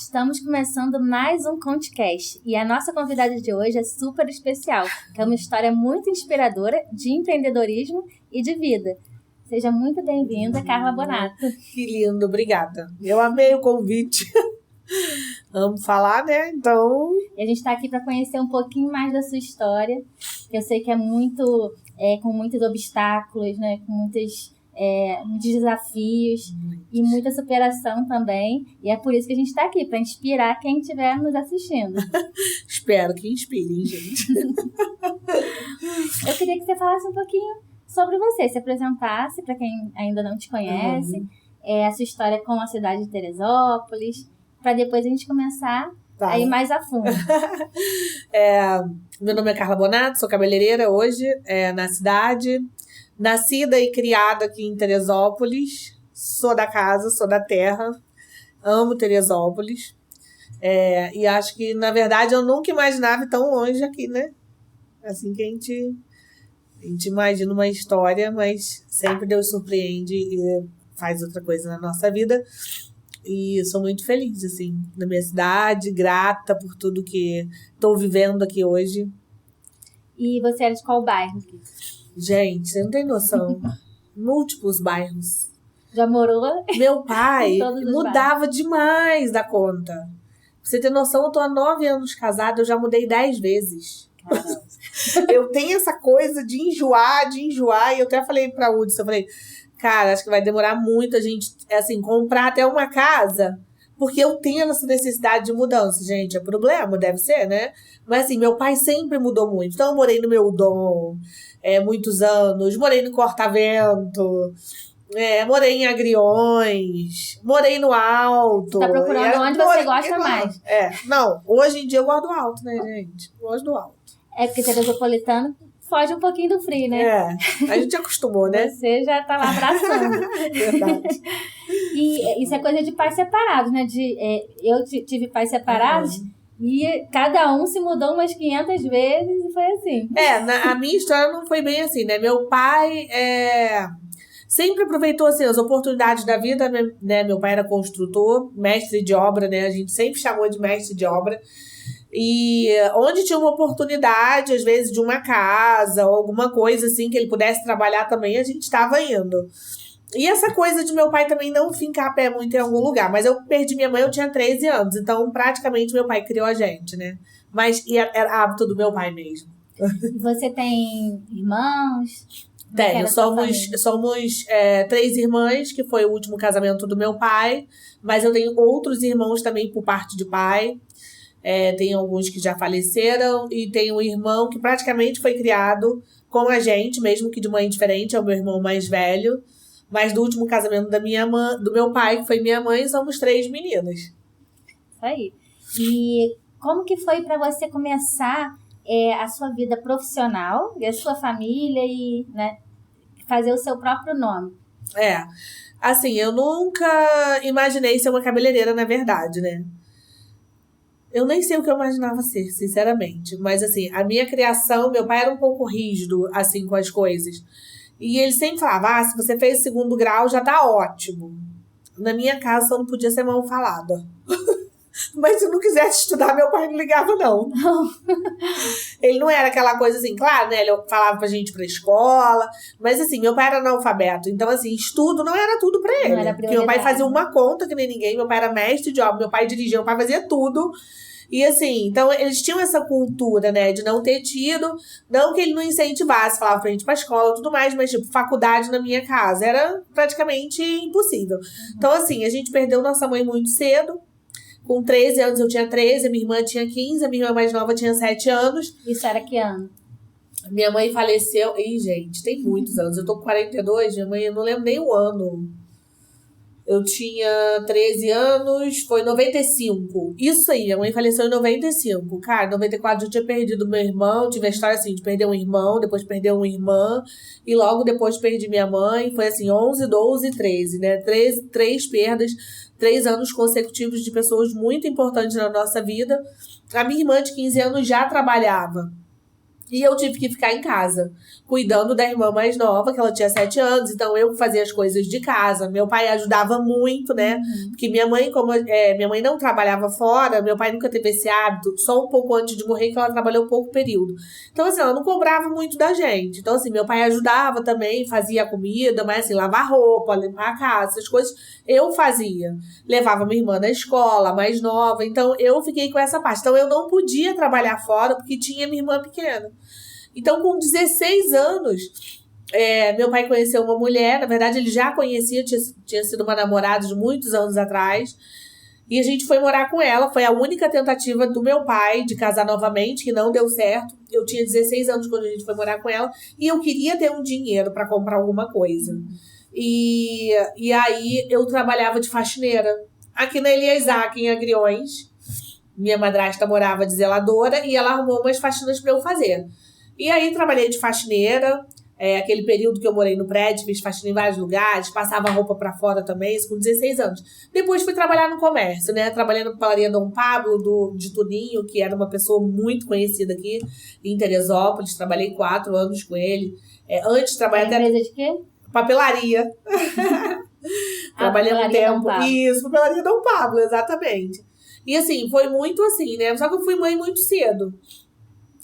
Estamos começando mais um ConteCast e a nossa convidada de hoje é super especial, que é uma história muito inspiradora de empreendedorismo e de vida. Seja muito bem-vinda, Carla Bonato. Que lindo, obrigada. Eu amei o convite. Amo falar, né? Então... E a gente está aqui para conhecer um pouquinho mais da sua história, que eu sei que é muito, com muitos obstáculos, né? Com muitos desafios e muita superação também. E é por isso que a gente está aqui, para inspirar quem estiver nos assistindo. Espero que inspirem, gente. Eu queria que você falasse um pouquinho sobre você, se apresentasse para quem ainda não te conhece, a sua história com a cidade de Teresópolis, para depois a gente começar a ir mais a fundo. Meu nome é Carla Bonato, sou cabeleireira hoje na cidade. Nascida e criada aqui em Teresópolis. Sou da casa, sou da terra. Amo Teresópolis. E acho que, na verdade, eu nunca imaginava ir tão longe aqui, né? Assim que a gente imagina uma história, mas sempre Deus surpreende e faz outra coisa na nossa vida. E sou muito feliz, assim, na minha cidade, grata por tudo que estou vivendo aqui hoje. E você era de qual bairro? Gente, você não tem noção. Múltiplos bairros. Já morou? Meu pai mudava demais da conta. Pra você ter noção, eu tô há 9 anos casada, eu já mudei 10 vezes. Caramba. Eu tenho essa coisa de enjoar. E eu até falei pra Hudson, eu falei, cara, acho que vai demorar muito a gente, comprar até uma casa. Porque eu tenho essa necessidade de mudança, gente. É problema, deve ser, né? Mas assim, meu pai sempre mudou muito. Então eu morei no Meudon muitos anos. Morei no Cortavento. Morei em Agriões. Morei no Alto. Você tá procurando onde você gosta mais. Não, hoje em dia eu gosto do Alto, né, gente? Eu gosto do Alto. Porque teresopolitano foge um pouquinho do frio, né? A gente acostumou, né? Você já tá lá abraçando. Verdade. E isso é coisa de pais separados, né? Eu tive pais separados e cada um se mudou umas 500 vezes e foi assim. A minha história não foi bem assim, né? Meu pai sempre aproveitou assim, as oportunidades da vida, né? Meu pai era construtor, mestre de obra, né? A gente sempre chamou de mestre de obra. E onde tinha uma oportunidade, às vezes, de uma casa ou alguma coisa assim, que ele pudesse trabalhar também, a gente estava indo. E essa coisa de meu pai também não fincar pé muito em algum lugar. Mas eu perdi minha mãe, eu tinha 13 anos. Então, praticamente, meu pai criou a gente, né? Mas era hábito do meu pai mesmo. Você tem irmãos? Tenho. Somos 3 irmãs, que foi o último casamento do meu pai. Mas eu tenho outros irmãos também por parte de pai. Tem alguns que já faleceram. E tem um irmão que praticamente foi criado com a gente, mesmo que de mãe diferente. É o meu irmão mais velho. Mas do último casamento do meu pai, que foi minha mãe, somos 3 meninas. Isso aí. E como que foi para você começar a sua vida profissional e a sua família e, né, fazer o seu próprio nome? Assim, eu nunca imaginei ser uma cabeleireira, na verdade, né? Eu nem sei o que eu imaginava ser, sinceramente. Mas, assim, a minha criação, meu pai era um pouco rígido, assim, com as coisas. E ele sempre falava, se você fez 2º grau, já tá ótimo. Na minha casa, só não podia ser mal falada. Mas se não quisesse estudar, meu pai não ligava, não. Ele não era aquela coisa assim, claro, né? Ele falava pra gente ir pra escola. Mas assim, meu pai era analfabeto. Então assim, estudo não era tudo pra ele. Não era porque meu pai fazia uma conta que nem ninguém. Meu pai era mestre de obra, meu pai dirigia, meu pai fazia tudo. E assim, então eles tinham essa cultura, né, de não ter tido, não que ele não incentivasse, falava pra gente ir pra escola e tudo mais, mas tipo, faculdade na minha casa era praticamente impossível. Então assim, a gente perdeu nossa mãe muito cedo. Com 13 anos eu tinha 13, minha irmã tinha 15, a minha irmã mais nova tinha 7 anos. Isso era que ano? Minha mãe faleceu, gente, tem muitos anos, eu tô com 42, minha mãe, eu não lembro nem o ano. Eu tinha 13 anos, foi 95. Isso aí, minha mãe faleceu em 95. Cara, em 94 eu tinha perdido meu irmão. Tive a história assim, de perder um irmão, depois perder uma irmã. E logo depois perdi minha mãe. Foi assim, 11, 12, 13, né? Três perdas, 3 anos consecutivos de pessoas muito importantes na nossa vida. A minha irmã de 15 anos já trabalhava. E eu tive que ficar em casa, cuidando da irmã mais nova, que ela tinha 7 anos. Então, eu fazia as coisas de casa. Meu pai ajudava muito, né? Porque minha mãe, minha mãe não trabalhava fora, meu pai nunca teve esse hábito. Só um pouco antes de morrer, que ela trabalhou pouco período. Então, assim, ela não cobrava muito da gente. Então, assim, meu pai ajudava também, fazia a comida, mas assim, lavar roupa, limpar a casa, essas coisas eu fazia. Levava minha irmã na escola, mais nova. Então, eu fiquei com essa parte. Então, eu não podia trabalhar fora, porque tinha minha irmã pequena. Então, com 16 anos, meu pai conheceu uma mulher. Na verdade, ele já conhecia, tinha sido uma namorada de muitos anos atrás. E a gente foi morar com ela. Foi a única tentativa do meu pai de casar novamente, que não deu certo. Eu tinha 16 anos quando a gente foi morar com ela. E eu queria ter um dinheiro para comprar alguma coisa. E aí, eu trabalhava de faxineira. Aqui na Elia Isaac, em Agriões. Minha madrasta morava de zeladora e ela arrumou umas faxinas para eu fazer. E aí, trabalhei de faxineira, aquele período que eu morei no prédio, fiz faxina em vários lugares, passava roupa pra fora também, isso com 16 anos. Depois fui trabalhar no comércio, né? Trabalhei na padaria Dom Pablo, de Tuninho, que era uma pessoa muito conhecida aqui em Teresópolis. Trabalhei 4 anos com ele. Antes de trabalhar até... Empresa de quê? Papelaria. Trabalhei um tempo. Isso, papelaria Dom Pablo, exatamente. E assim, foi muito assim, né? Só que eu fui mãe muito cedo.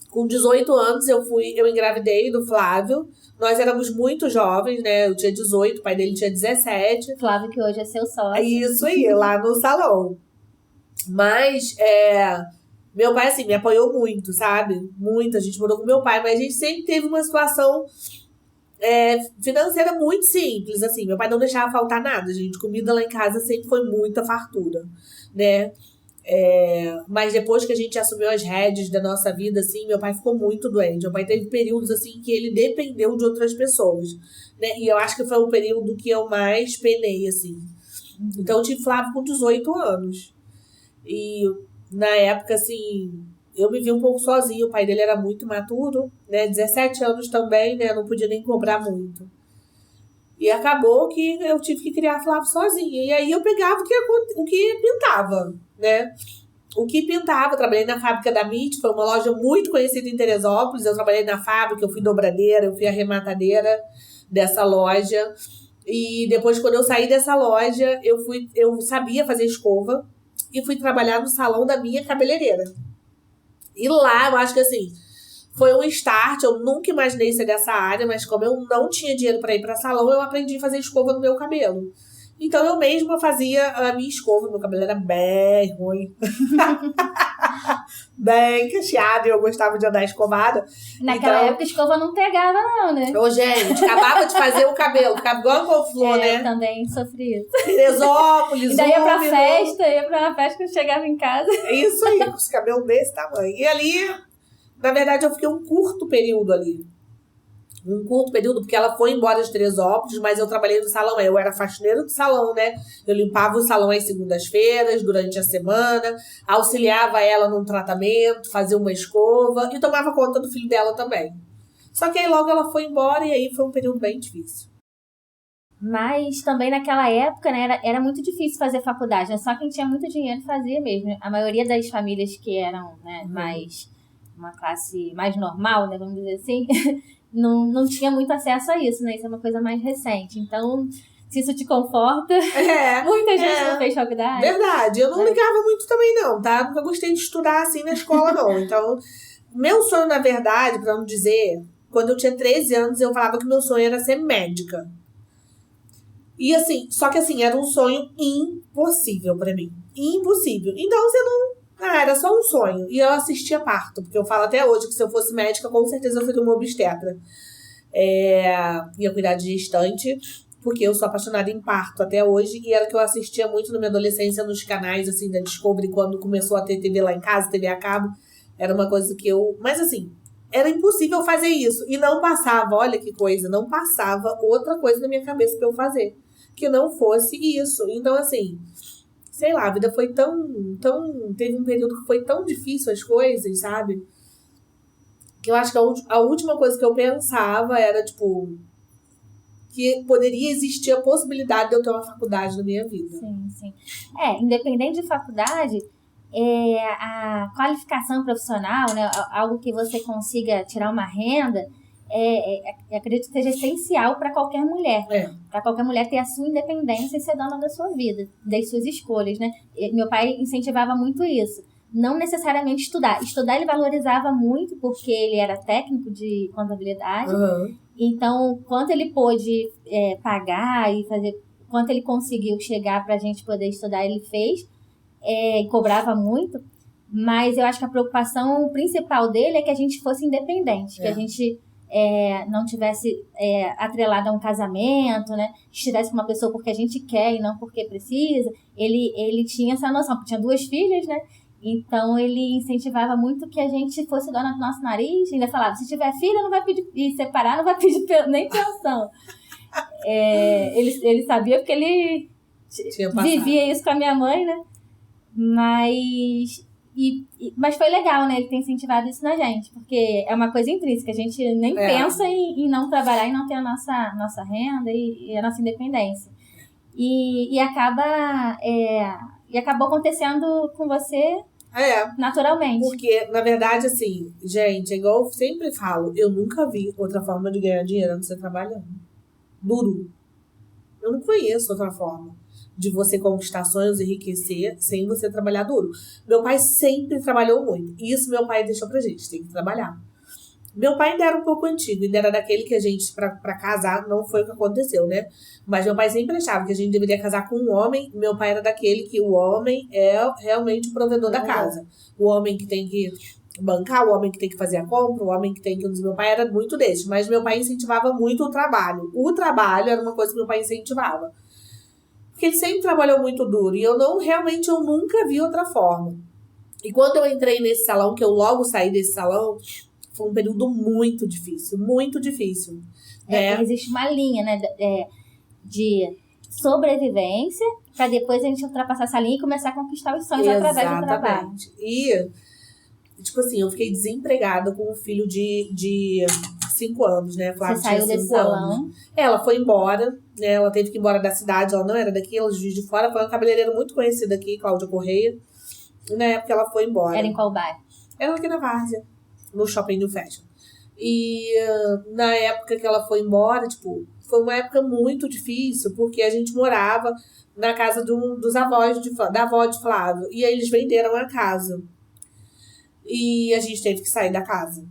Com 18 anos, eu engravidei do Flávio. Nós éramos muito jovens, né? Eu tinha 18, o pai dele tinha 17. Flávio, que hoje é seu sócio. Isso aí, lá no salão. Mas, meu pai, assim, me apoiou muito, sabe? Muito, a gente morou com meu pai. Mas a gente sempre teve uma situação financeira muito simples, assim. Meu pai não deixava faltar nada, gente. Comida lá em casa sempre foi muita fartura, né? Mas depois que a gente assumiu as rédeas da nossa vida, assim, meu pai ficou muito doente. Meu pai teve períodos, assim, que ele dependeu de outras pessoas, né? E eu acho que foi o período que eu mais penei, assim. Então, eu tive Flávio com 18 anos. E, na época, assim, eu me vi um pouco sozinha. O pai dele era muito maturo, né? 17 anos também, né? Não podia nem cobrar muito. E acabou que eu tive que criar Flávio sozinha. E aí eu pegava o que pintava, né? O que pintava. Eu trabalhei na fábrica da MIT, foi uma loja muito conhecida em Teresópolis. Eu trabalhei na fábrica, eu fui dobradeira, eu fui arrematadeira dessa loja. E depois, quando eu saí dessa loja, eu sabia fazer escova e fui trabalhar no salão da minha cabeleireira. E lá, eu acho que assim... Foi um start, eu nunca imaginei ser dessa área, mas como eu não tinha dinheiro para ir para salão, eu aprendi a fazer escova no meu cabelo. Então eu mesma fazia a minha escova, meu cabelo era bem ruim. Bem cacheado, e eu gostava de andar escovada. Naquela época a escova não pegava não, né? Ô, gente, acabava de fazer o cabelo, ficava igual a couve-flor, né? Eu também sofri isso. Teresópolis, e daí ia pra uma festa quando chegava em casa. Isso aí, com os cabelos desse tamanho. E ali... Na verdade, eu fiquei um curto período ali. Um curto período, porque ela foi embora de Teresópolis, mas eu trabalhei no salão. Eu era faxineira do salão, né? Eu limpava o salão às segundas-feiras, durante a semana, auxiliava ela num tratamento, fazia uma escova e tomava conta do filho dela também. Só que aí logo ela foi embora e aí foi um período bem difícil. Mas também naquela época, né, era muito difícil fazer faculdade, né? Só quem tinha muito dinheiro fazia mesmo. A maioria das famílias que eram, né, mais... uma classe mais normal, né, vamos dizer assim, não tinha muito acesso a isso, né? Isso é uma coisa mais recente. Então, se isso te conforta, muita gente não fez faculdade. Verdade, eu não ligava muito também não, tá? Nunca gostei de estudar assim na escola, não. Então, meu sonho, na verdade, pra não dizer, quando eu tinha 13 anos, eu falava que meu sonho era ser médica. E assim, só que assim, era um sonho impossível pra mim. Impossível. Então, você não... era só um sonho. E eu assistia parto, porque eu falo até hoje que se eu fosse médica, com certeza eu seria uma obstetra. Ia cuidar de gestante, porque eu sou apaixonada em parto até hoje. E era que eu assistia muito na minha adolescência nos canais, assim, da Discovery, quando começou a ter TV lá em casa, TV a cabo. Era uma coisa que eu... Mas assim, era impossível fazer isso. E não passava, olha que coisa, não passava outra coisa na minha cabeça pra eu fazer. Que não fosse isso. Então, assim... Sei lá, a vida foi tão... Teve um período que foi tão difícil as coisas, sabe? Que eu acho que a última coisa que eu pensava era, tipo... Que poderia existir a possibilidade de eu ter uma faculdade na minha vida. Sim, sim. Independente de faculdade, a qualificação profissional, né, algo que você consiga tirar uma renda, acredito que seja essencial para qualquer mulher. Para qualquer mulher ter a sua independência e ser dona da sua vida, das suas escolhas, né? Meu pai incentivava muito isso. Não necessariamente estudar. Estudar ele valorizava muito porque ele era técnico de contabilidade. Então, quanto ele pôde pagar e fazer, quanto ele conseguiu chegar para a gente poder estudar, ele fez. E cobrava muito. Mas eu acho que a preocupação principal dele é que a gente fosse independente. Que a gente não tivesse atrelado a um casamento, né? Estivesse com uma pessoa porque a gente quer e não porque precisa. Ele tinha essa noção, porque tinha 2 filhas, né? Então, ele incentivava muito que a gente fosse dona do nosso nariz. Ainda falava, se tiver filha, não vai pedir, e separar, não vai pedir nem pensão. Ele sabia porque ele vivia isso com a minha mãe, né? Mas foi legal, né? Ele ter incentivado isso na gente. Porque é uma coisa intrínseca. A gente nem pensa em não trabalhar e não ter a nossa renda e a nossa independência. E acabou acontecendo com você naturalmente. Porque, na verdade, assim, gente, é igual eu sempre falo, eu nunca vi outra forma de ganhar dinheiro a não ser trabalhando. Duro. Eu não conheço outra forma de você conquistar sonhos e enriquecer sem você trabalhar duro. Meu pai sempre trabalhou muito. E isso meu pai deixou pra gente, tem que trabalhar. Meu pai ainda era um pouco antigo, ainda era daquele que a gente, pra casar, não foi o que aconteceu, né? Mas meu pai sempre achava que a gente deveria casar com um homem. Meu pai era daquele que o homem é realmente o provedor da casa. O homem que tem que bancar, o homem que tem que fazer a compra, o homem que tem que... Meu pai era muito desse, mas meu pai incentivava muito o trabalho. O trabalho era uma coisa que meu pai incentivava. Porque ele sempre trabalhou muito duro. E eu nunca vi outra forma. E quando eu entrei nesse salão, que eu logo saí desse salão... Foi um período muito difícil, né? Existe uma linha, né, de sobrevivência para depois a gente ultrapassar essa linha e começar a conquistar os sonhos através do trabalho. E, tipo assim, eu fiquei desempregada com um filho de 5 anos, né? Você saiu desse salão? Ela foi embora, né? Ela teve que ir embora da cidade, ela não era daqui, ela é Juiz de Fora. Foi uma cabeleireira muito conhecida aqui, Cláudia Correia. E na época ela foi embora. Era em qual bairro? Era aqui na Várzea, no Shopping New Fashion. E na época que ela foi embora, tipo, foi uma época muito difícil, porque a gente morava na casa dos avós, da avó de Flávio. E aí eles venderam a casa. E a gente teve que sair da casa.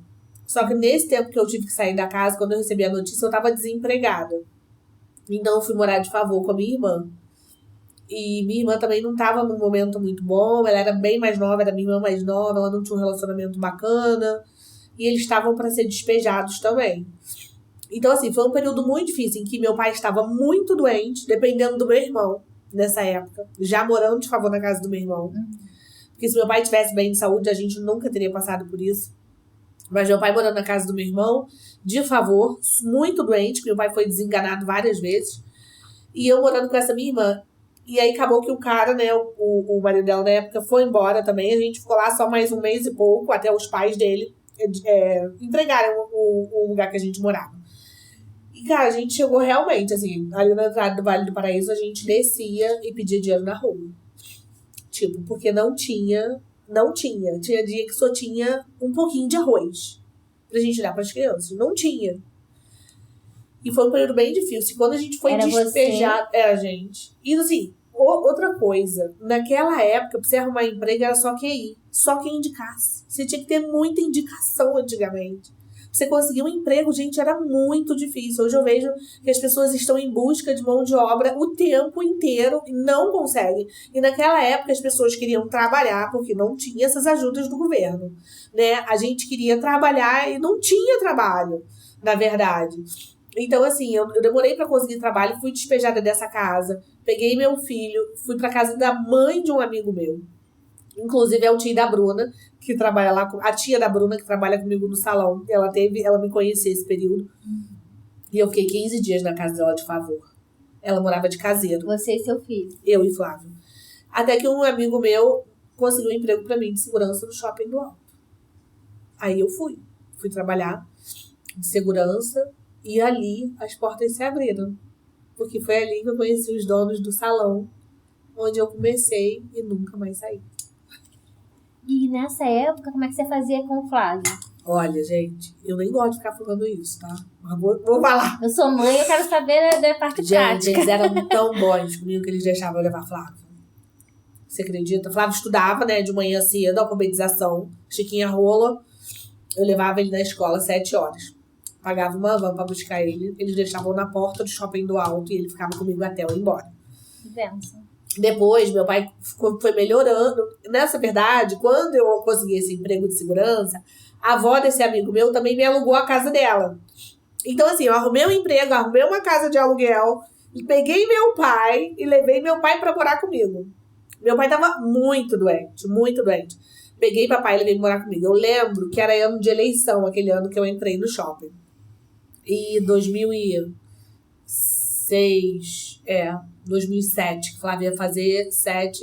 Só que nesse tempo que eu tive que sair da casa, quando eu recebi a notícia, eu tava desempregada. Então eu fui morar de favor com a minha irmã. E minha irmã também não tava num momento muito bom, ela era bem mais nova, era minha irmã mais nova, ela não tinha um relacionamento bacana. E eles estavam para ser despejados também. Então, assim, foi um período muito difícil em que meu pai estava muito doente, dependendo do meu irmão, nessa época. Já morando de favor na casa do meu irmão. Porque se meu pai tivesse bem de saúde, a gente nunca teria passado por isso. Mas meu pai morando na casa do meu irmão, de favor, muito doente, porque meu pai foi desenganado várias vezes. E eu morando com essa minha irmã. E aí acabou que o cara, né, o marido dela na época, foi embora também. A gente ficou lá só mais um mês e pouco, até os pais dele entregaram o lugar que a gente morava. E, cara, a gente chegou realmente, assim, ali na entrada do Vale do Paraíso, a gente descia e pedia dinheiro na rua. Tipo, porque não tinha. Tinha dia que só tinha um pouquinho de arroz pra gente dar pras crianças. Não tinha. E foi um período bem difícil. Quando a gente foi despejado... Era, gente. E, assim, outra coisa. Naquela época, pra você arrumar emprego, era só QI. Só quem indicasse. Você tinha que ter muita indicação antigamente. Pra você conseguir um emprego, gente, era muito difícil. Hoje eu vejo que as pessoas estão em busca de mão de obra o tempo inteiro e não conseguem. E naquela época as pessoas queriam trabalhar porque não tinha essas ajudas do governo, né? A gente queria trabalhar e não tinha trabalho, na verdade. Então, assim, eu demorei pra conseguir trabalho, fui despejada dessa casa, peguei meu filho, fui pra casa da mãe de um amigo meu. Inclusive, é o tio da Bruna, que trabalha lá, a tia da Bruna, que trabalha comigo no salão. Ela me conhecia esse período. E eu fiquei 15 dias na casa dela de favor. Ela morava de caseiro. Você e seu filho? Eu e Flávio. Até que um amigo meu conseguiu um emprego pra mim de segurança no Shopping do Alto. Aí eu fui trabalhar de segurança. E ali as portas se abriram. Porque foi ali que eu conheci os donos do salão, onde eu comecei e nunca mais saí. E nessa época, como é que você fazia com o Flávio? Olha, gente, eu nem gosto de ficar falando isso, tá? Mas vou falar. Eu sou mãe, eu quero saber da parte prática. Gente, eles eram tão bons comigo que eles deixavam eu levar Flávio. Você acredita? Flávio estudava, né, de manhã cedo, alfabetização, Chiquinha Rola. Eu levava ele na escola às 7 horas. Pagava uma van pra buscar ele. Eles deixavam na porta do shopping do Alto e ele ficava comigo até eu ir embora. Benção. Depois, meu pai foi melhorando. Nessa verdade, quando eu consegui esse emprego de segurança, a avó desse amigo meu também me alugou a casa dela. Então, assim, eu arrumei um emprego, arrumei uma casa de aluguel, peguei meu pai e levei meu pai pra morar comigo. Meu pai tava muito doente, muito doente. Peguei papai e levei ele morar comigo. Eu lembro que era ano de eleição, aquele ano que eu entrei no shopping. E 2006, 2007, que Flávia ia fazer 7,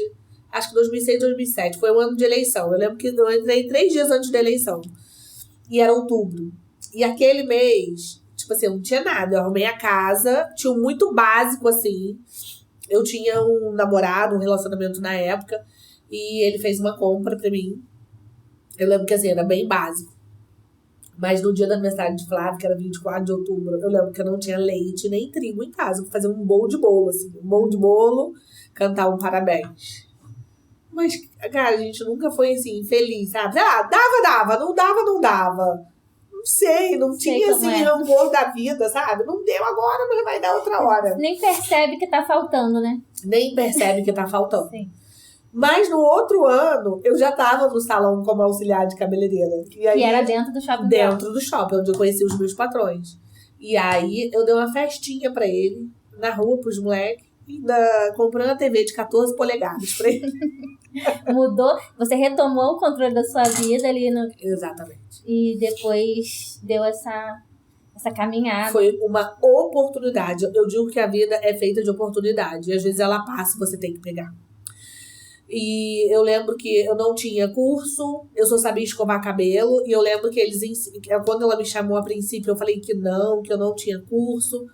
acho que 2006, 2007, foi o ano de eleição. Eu lembro que eu entrei 3 dias antes da eleição. E era outubro. E aquele mês, tipo assim, eu não tinha nada. Eu arrumei a casa, tinha um muito básico, assim. Eu tinha um namorado, um relacionamento na época, e ele fez uma compra pra mim. Eu lembro que, assim, era bem básico. Mas no dia da aniversário de Flávio, que era 24 de outubro, eu lembro que eu não tinha leite nem trigo em casa. Eu fui fazer um bolo de bolo, assim. Um bolo de bolo, cantar um parabéns. Mas, cara, a gente nunca foi, assim, feliz, sabe? Dava. Não dava. Não sei, não tinha, assim, rancor da vida, sabe? Não deu agora, mas vai dar outra hora. Nem percebe que tá faltando, né? Nem percebe que tá faltando. Sim. Mas no outro ano, eu já tava no salão como auxiliar de cabeleireira. E aí, que era dentro do shopping. Dentro do shopping, onde eu conheci os meus patrões. E aí, eu dei uma festinha pra ele, na rua, pros moleques. Ainda comprei uma TV de 14 polegadas pra ele. Mudou, você retomou o controle da sua vida ali no... Exatamente. E depois deu essa caminhada. Foi uma oportunidade. Eu digo que a vida é feita de oportunidade. E às vezes ela passa e você tem que pegar. E eu lembro que eu não tinha curso, eu só sabia escovar cabelo. E eu lembro que quando ela me chamou a princípio, eu falei que eu não tinha curso.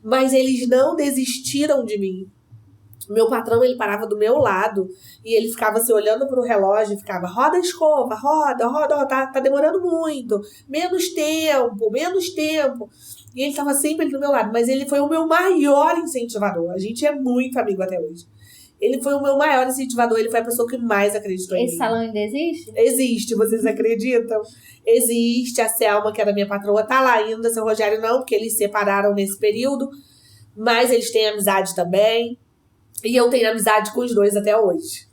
Mas eles não desistiram de mim. Meu patrão, ele parava do meu lado e ele ficava assim, olhando pro relógio e ficava, roda a escova, roda, tá demorando muito, menos tempo. E ele tava sempre do meu lado, mas ele foi o meu maior incentivador. A gente é muito amigo até hoje. Ele foi o meu maior incentivador, ele foi a pessoa que mais acreditou em mim. Esse salão ainda existe? Existe, vocês acreditam? Existe, a Selma, que era minha patroa, tá lá ainda, seu Rogério não, porque eles se separaram nesse período, mas eles têm amizade também. E eu tenho amizade com os dois até hoje.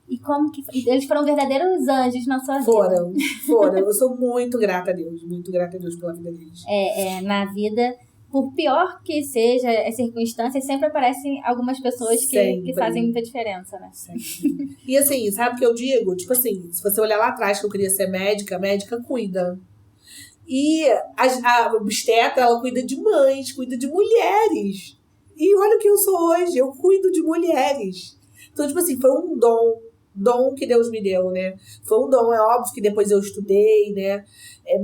E como que... Eles foram verdadeiros anjos na sua vida? Foram. Eu sou muito grata a Deus pela vida deles. Na vida, por pior que seja as circunstâncias, sempre aparecem algumas pessoas que fazem muita diferença, né? Sempre. E assim, sabe o que eu digo? Tipo assim, se você olhar lá atrás que eu queria ser médica, a médica cuida. E a obstetra, ela cuida de mães, cuida de mulheres. E olha o que eu sou hoje, eu cuido de mulheres. Então, tipo assim, foi um dom que Deus me deu, né? Foi um dom, é óbvio que depois eu estudei, né?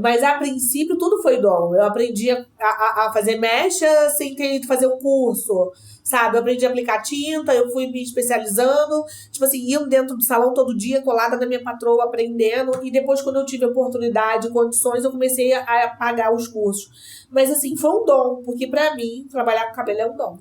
Mas a princípio tudo foi dom. Eu aprendi a fazer mecha sem ter ido fazer um curso, sabe? Eu aprendi a aplicar tinta, eu fui me especializando, tipo assim, indo dentro do salão todo dia, colada na minha patroa, aprendendo. E depois, quando eu tive oportunidade, condições, eu comecei a pagar os cursos. Mas assim, foi um dom, porque pra mim, trabalhar com cabelo é um dom.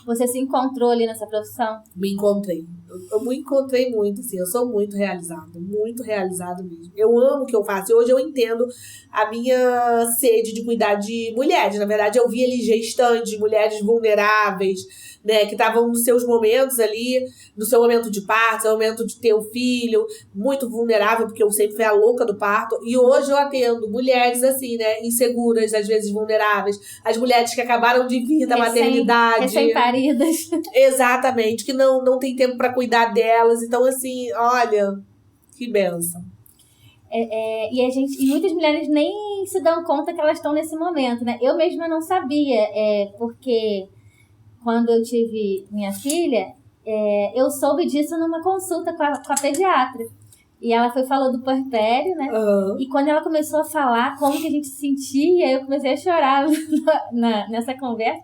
Você se encontrou ali nessa profissão? Me encontrei. Eu me encontrei muito, assim, eu sou muito realizada mesmo. Eu amo o que eu faço e hoje eu entendo a minha sede de cuidar de mulheres. Na verdade, eu vi ali gestantes, mulheres vulneráveis, né, que estavam nos seus momentos ali, no seu momento de parto, no momento de ter o filho, muito vulnerável, porque eu sempre fui a louca do parto. E hoje eu atendo mulheres assim, né, inseguras, às vezes vulneráveis, as mulheres que acabaram de vir da maternidade. Recém-paridas. Exatamente, que não tem tempo para cuidar delas. Então, assim, olha, que bênção. E muitas mulheres nem se dão conta que elas estão nesse momento, né? Eu mesma não sabia, porque quando eu tive minha filha, eu soube disso numa consulta com a pediatra. E ela falou do puerpério, né? Uhum. E quando ela começou a falar como que a gente se sentia, eu comecei a chorar nessa conversa.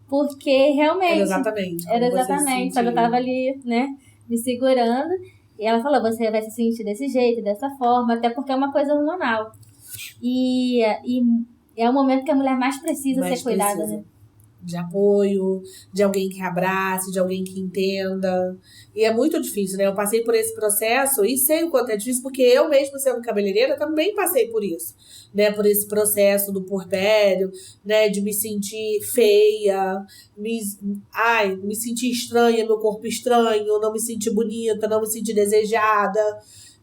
Porque realmente... Era exatamente. Sabe? Eu tava ali, né? Me segurando. E ela falou, você vai se sentir desse jeito, dessa forma, até porque é uma coisa hormonal. E é o momento que a mulher mais precisa ser cuidada, né? De apoio, de alguém que abrace, de alguém que entenda. E é muito difícil, né? Eu passei por esse processo e sei o quanto é difícil, porque eu mesmo sendo cabeleireira também passei por isso, né? Por esse processo do puerpério, né? De me sentir feia, me sentir estranha, meu corpo estranho, não me sentir bonita, não me sentir desejada.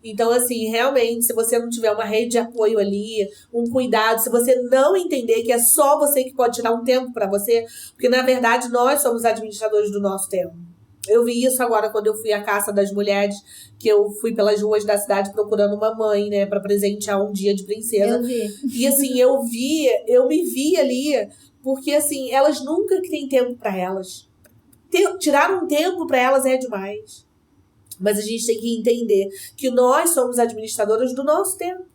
Então, assim, realmente, se você não tiver uma rede de apoio ali, um cuidado, se você não entender que é só você que pode tirar um tempo pra você, porque, na verdade, nós somos administradores do nosso tempo. Eu vi isso agora quando eu fui à Caça das Mulheres, que eu fui pelas ruas da cidade procurando uma mãe, né, pra presentear um dia de princesa. Eu vi. E, assim, eu me vi ali, porque, assim, elas nunca têm tempo pra elas. Tirar um tempo pra elas é demais. Mas a gente tem que entender que nós somos administradoras do nosso tempo,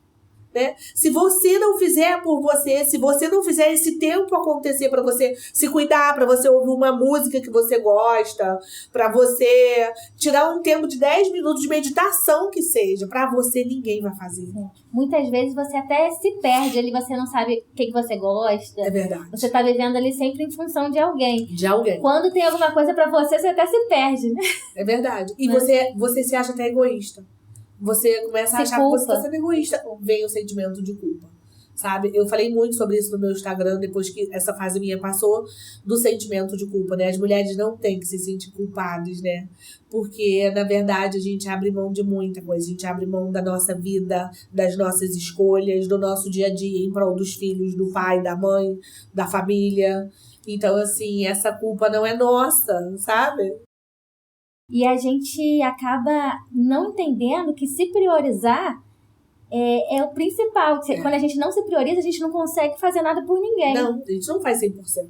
né? Se você não fizer por você, se você não fizer esse tempo acontecer para você se cuidar, para você ouvir uma música que você gosta, para você tirar um tempo de 10 minutos de meditação que seja, para você ninguém vai fazer. Muitas vezes você até se perde ali, você não sabe o que você gosta. É verdade. Você tá vivendo ali sempre em função de alguém. De alguém. Quando tem alguma coisa pra você, você até se perde, né? É verdade. E Né? você se acha até egoísta. Você começa a achar que você tá sendo egoísta. Vem o sentimento de culpa, sabe? Eu falei muito sobre isso no meu Instagram, depois que essa fase minha passou, do sentimento de culpa, né? As mulheres não têm que se sentir culpadas, né? Porque, na verdade, a gente abre mão de muita coisa. A gente abre mão da nossa vida, das nossas escolhas, do nosso dia a dia em prol dos filhos, do pai, da mãe, da família. Então, assim, essa culpa não é nossa, sabe? E a gente acaba não entendendo que se priorizar é o principal. Quando a gente não se prioriza, a gente não consegue fazer nada por ninguém. Não, a gente não faz 100%,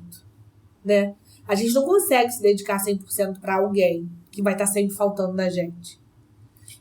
né? A gente não consegue se dedicar 100% para alguém que vai estar sempre faltando na gente.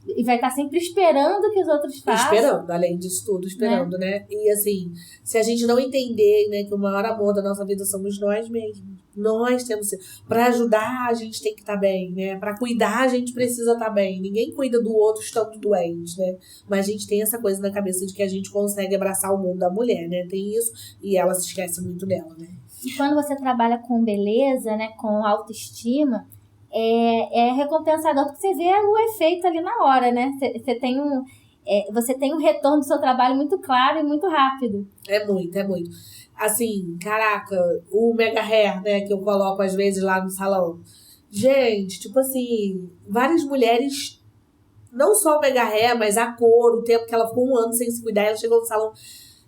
E vai estar sempre esperando que os outros façam. Esperando, além disso tudo, esperando, né? E assim, se a gente não entender, né, que o maior amor da nossa vida somos nós mesmos. Nós temos... Pra ajudar, a gente tem que estar bem, né? Pra cuidar, a gente precisa estar bem. Ninguém cuida do outro estando doente, né? Mas a gente tem essa coisa na cabeça de que a gente consegue abraçar o mundo da mulher, né? Tem isso, e ela se esquece muito dela, né? E quando você trabalha com beleza, né, com autoestima, é recompensador, porque você vê o efeito ali na hora, né? Você tem um retorno do seu trabalho muito claro e muito rápido. É muito, é muito. Assim, caraca, o mega hair, né, que eu coloco às vezes lá no salão. Gente, tipo assim, várias mulheres, não só o mega hair, mas a cor, o tempo que ela ficou 1 ano sem se cuidar, ela chegou no salão.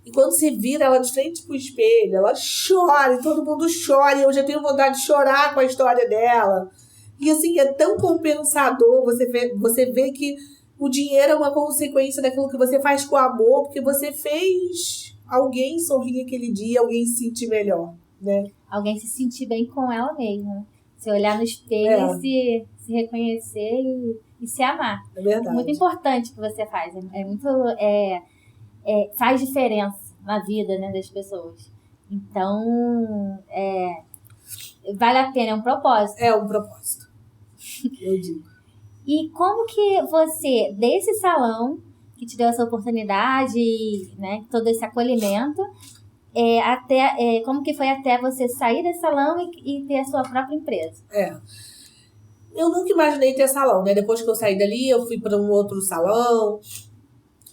E quando você vira ela de frente pro espelho, ela chora, e todo mundo chora, e eu já tenho vontade de chorar com a história dela. E assim, é tão compensador você vê que o dinheiro é uma consequência daquilo que você faz com amor, porque você fez alguém sorrir aquele dia, alguém se sentir melhor, né? Alguém se sentir bem com ela mesma. Você olhar no espelho e se reconhecer e se amar. É verdade. É muito importante o que você faz. Faz diferença na vida, né, das pessoas. Então, vale a pena, é um propósito. É um propósito, eu digo. E como que você, desse salão, que te deu essa oportunidade, né, todo esse acolhimento, como que foi até você sair desse salão e ter a sua própria empresa? Eu nunca imaginei ter salão, né? Depois que eu saí dali, eu fui para um outro salão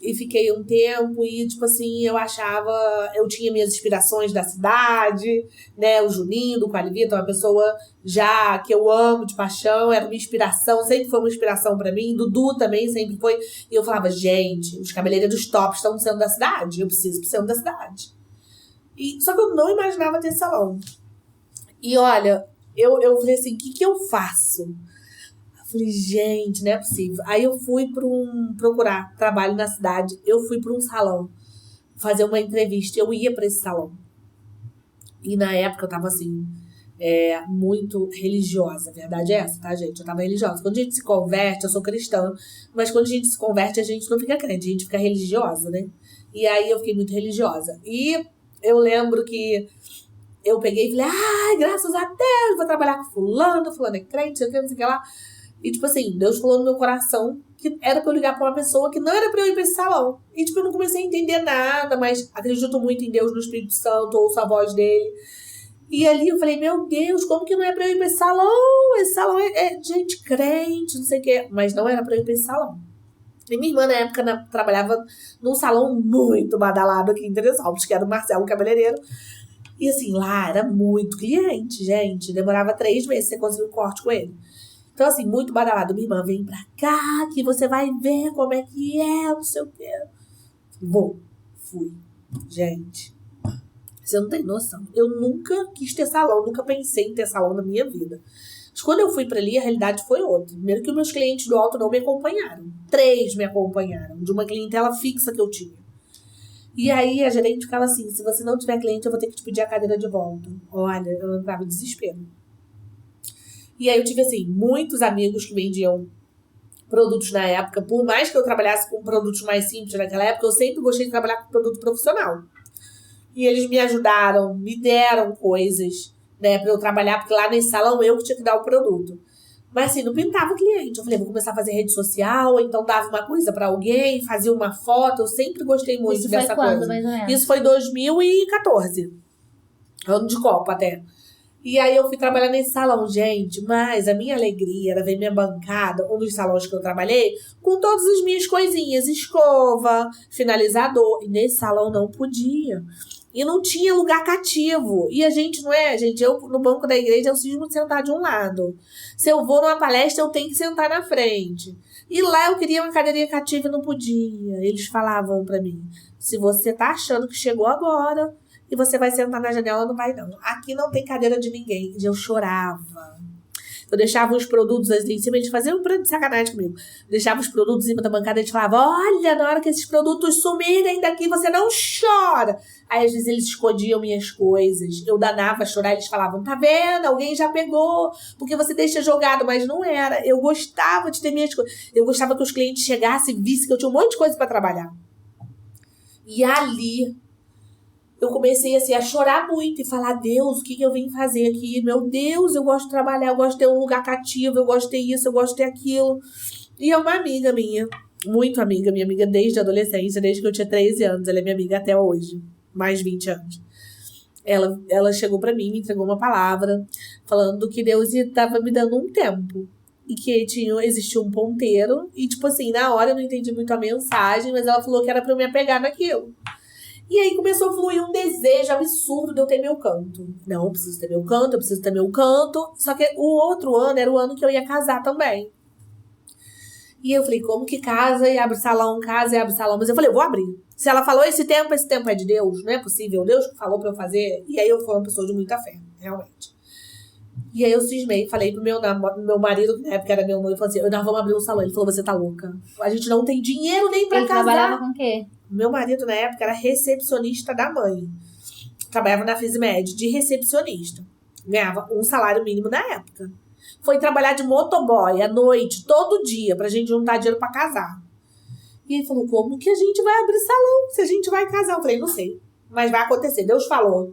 e fiquei um tempo e, tipo assim, eu tinha minhas inspirações da cidade, né? O Juninho, do Quali Vita, uma pessoa já que eu amo de paixão, era uma inspiração, sempre foi uma inspiração pra mim. Dudu também sempre foi. E eu falava, gente, os cabeleireiros top estão no centro da cidade, eu preciso ir pro centro da cidade. Só que eu não imaginava ter salão. E olha, eu falei assim, o que eu faço? Eu falei, gente, não é possível. Aí eu fui procurar trabalho na cidade. Eu fui para um salão fazer uma entrevista. Eu ia para esse salão. E na época eu tava assim, muito religiosa. A verdade é essa, tá, gente? Eu tava religiosa. Quando a gente se converte, eu sou cristã, mas quando a gente se converte, a gente não fica crente, a gente fica religiosa, né? E aí eu fiquei muito religiosa. E eu lembro que eu peguei e falei, ai, graças a Deus, vou trabalhar com fulano é crente, não sei o que lá. E, tipo assim, Deus falou no meu coração que era pra eu ligar pra uma pessoa que não era pra eu ir pra esse salão. E, tipo, eu não comecei a entender nada, mas acredito muito em Deus, no Espírito Santo, ouço a voz dele. E ali eu falei, meu Deus, como que não é pra eu ir pra esse salão? Esse salão é de gente crente, não sei o quê. Mas não era pra eu ir pra esse salão. E minha irmã, na época, trabalhava num salão muito badalado aqui em Teresópolis, que era o Marcelo Cabeleireiro. E assim, lá era muito cliente, gente. Demorava 3 meses pra você conseguir um corte com ele. Então, assim, muito badalado. Minha irmã, vem pra cá, que você vai ver como é que é, não sei o quê. Fui. Gente, você não tem noção. Eu nunca quis ter salão, nunca pensei em ter salão na minha vida. Mas quando eu fui pra ali, a realidade foi outra. Primeiro que os meus clientes do alto não me acompanharam. 3 me acompanharam, de uma clientela fixa que eu tinha. E aí a gerente ficava assim, se você não tiver cliente, eu vou ter que te pedir a cadeira de volta. Olha, eu entrava em desespero. E aí eu tive, assim, muitos amigos que vendiam produtos na época. Por mais que eu trabalhasse com produtos mais simples naquela época, eu sempre gostei de trabalhar com produto profissional. E eles me ajudaram, me deram coisas, né, pra eu trabalhar, porque lá nesse salão eu que tinha que dar o produto. Mas assim, não pintava cliente. Eu falei, vou começar a fazer rede social, ou então dava uma coisa pra alguém, fazia uma foto. Eu sempre gostei muito dessa coisa. Isso foi quando, mais ou menos? Isso foi 2014. Ano de Copa até. E aí eu fui trabalhar nesse salão, gente. Mas a minha alegria era ver minha bancada, um dos salões que eu trabalhei, com todas as minhas coisinhas. Escova, finalizador. E nesse salão não podia. E não tinha lugar cativo. E a gente, não é, gente? Eu, no banco da igreja, eu cismo de sentar de um lado. Se eu vou numa palestra, eu tenho que sentar na frente. E lá eu queria uma cadeirinha cativa e não podia. Eles falavam pra mim, se você tá achando que chegou agora e você vai sentar na janela, não vai não. Aqui não tem cadeira de ninguém. E eu chorava. Eu deixava os produtos ali em cima, eles faziam um de sacanagem comigo. Eu deixava os produtos em cima da bancada e eles falavam, olha, na hora que esses produtos sumirem daqui, você não chora. Aí, às vezes, eles escondiam minhas coisas. Eu danava a chorar, eles falavam, tá vendo? Alguém já pegou, porque você deixa jogado. Mas não era. Eu gostava de ter minhas coisas. Eu gostava que os clientes chegassem e vissem que eu tinha um monte de coisa pra trabalhar. E ali eu comecei assim, a chorar muito e falar, Deus, o que eu vim fazer aqui? Meu Deus, eu gosto de trabalhar, eu gosto de ter um lugar cativo, eu gosto de ter isso, eu gosto de ter aquilo. E é uma amiga minha, muito amiga, minha amiga desde a adolescência, desde que eu tinha 13 anos, ela é minha amiga até hoje, mais 20 anos. Ela chegou pra mim, me entregou uma palavra, falando que Deus estava me dando um tempo. E que existia um ponteiro, e tipo assim, na hora eu não entendi muito a mensagem, mas ela falou que era pra eu me apegar naquilo. E aí começou a fluir um desejo absurdo de eu ter meu canto. Não, eu preciso ter meu canto, eu preciso ter meu canto. Só que o outro ano era o ano que eu ia casar também. E eu falei, como que casa e abre salão, casa e abre salão? Mas eu falei, eu vou abrir. Se ela falou esse tempo é de Deus, não é possível. Deus que falou pra eu fazer. E aí eu fui uma pessoa de muita fé, realmente. E aí eu cismei, falei pro meu marido, que na época era meu noivo, falei assim, nós vamos abrir um salão. Ele falou, você tá louca. A gente não tem dinheiro nem pra casar. Ele trabalhava com o quê? Meu marido, na época, era recepcionista da mãe. Trabalhava na Fisimed de recepcionista. Ganhava um salário mínimo na época. Foi trabalhar de motoboy à noite, todo dia, pra gente juntar dinheiro pra casar. E ele falou, como que a gente vai abrir salão se a gente vai casar? Eu falei, não sei, mas vai acontecer. Deus falou,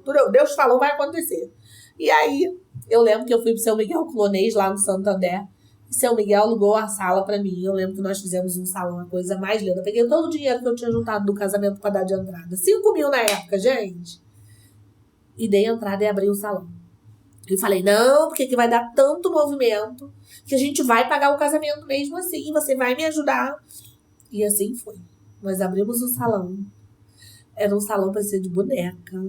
vai acontecer. E aí, eu lembro que eu fui pro Seu Miguel Clonês, lá no Santander. Seu Miguel alugou a sala pra mim. Eu lembro que nós fizemos um salão, a coisa mais linda. Eu peguei todo o dinheiro que eu tinha juntado do casamento pra dar de entrada. 5 mil na época, gente. E dei entrada e abri o salão. E falei, não, porque que vai dar tanto movimento que a gente vai pagar o casamento mesmo assim. Você vai me ajudar. E assim foi. Nós abrimos o salão. Era um salão pra ser de boneca.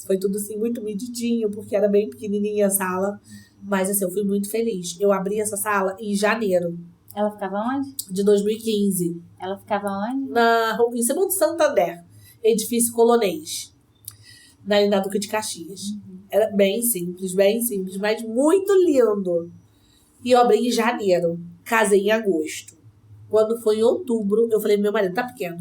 Foi tudo assim, muito medidinho, porque era bem pequenininha a sala. Mas assim, eu fui muito feliz. Eu abri essa sala em janeiro. Ela ficava onde? De 2015. Ela ficava onde? Em cima do Santander. Edifício Colonês. Na Duque de Caxias. Era bem simples, mas muito lindo. E eu abri em janeiro. Casei em agosto. Quando foi em outubro, eu falei, meu marido, tá pequeno.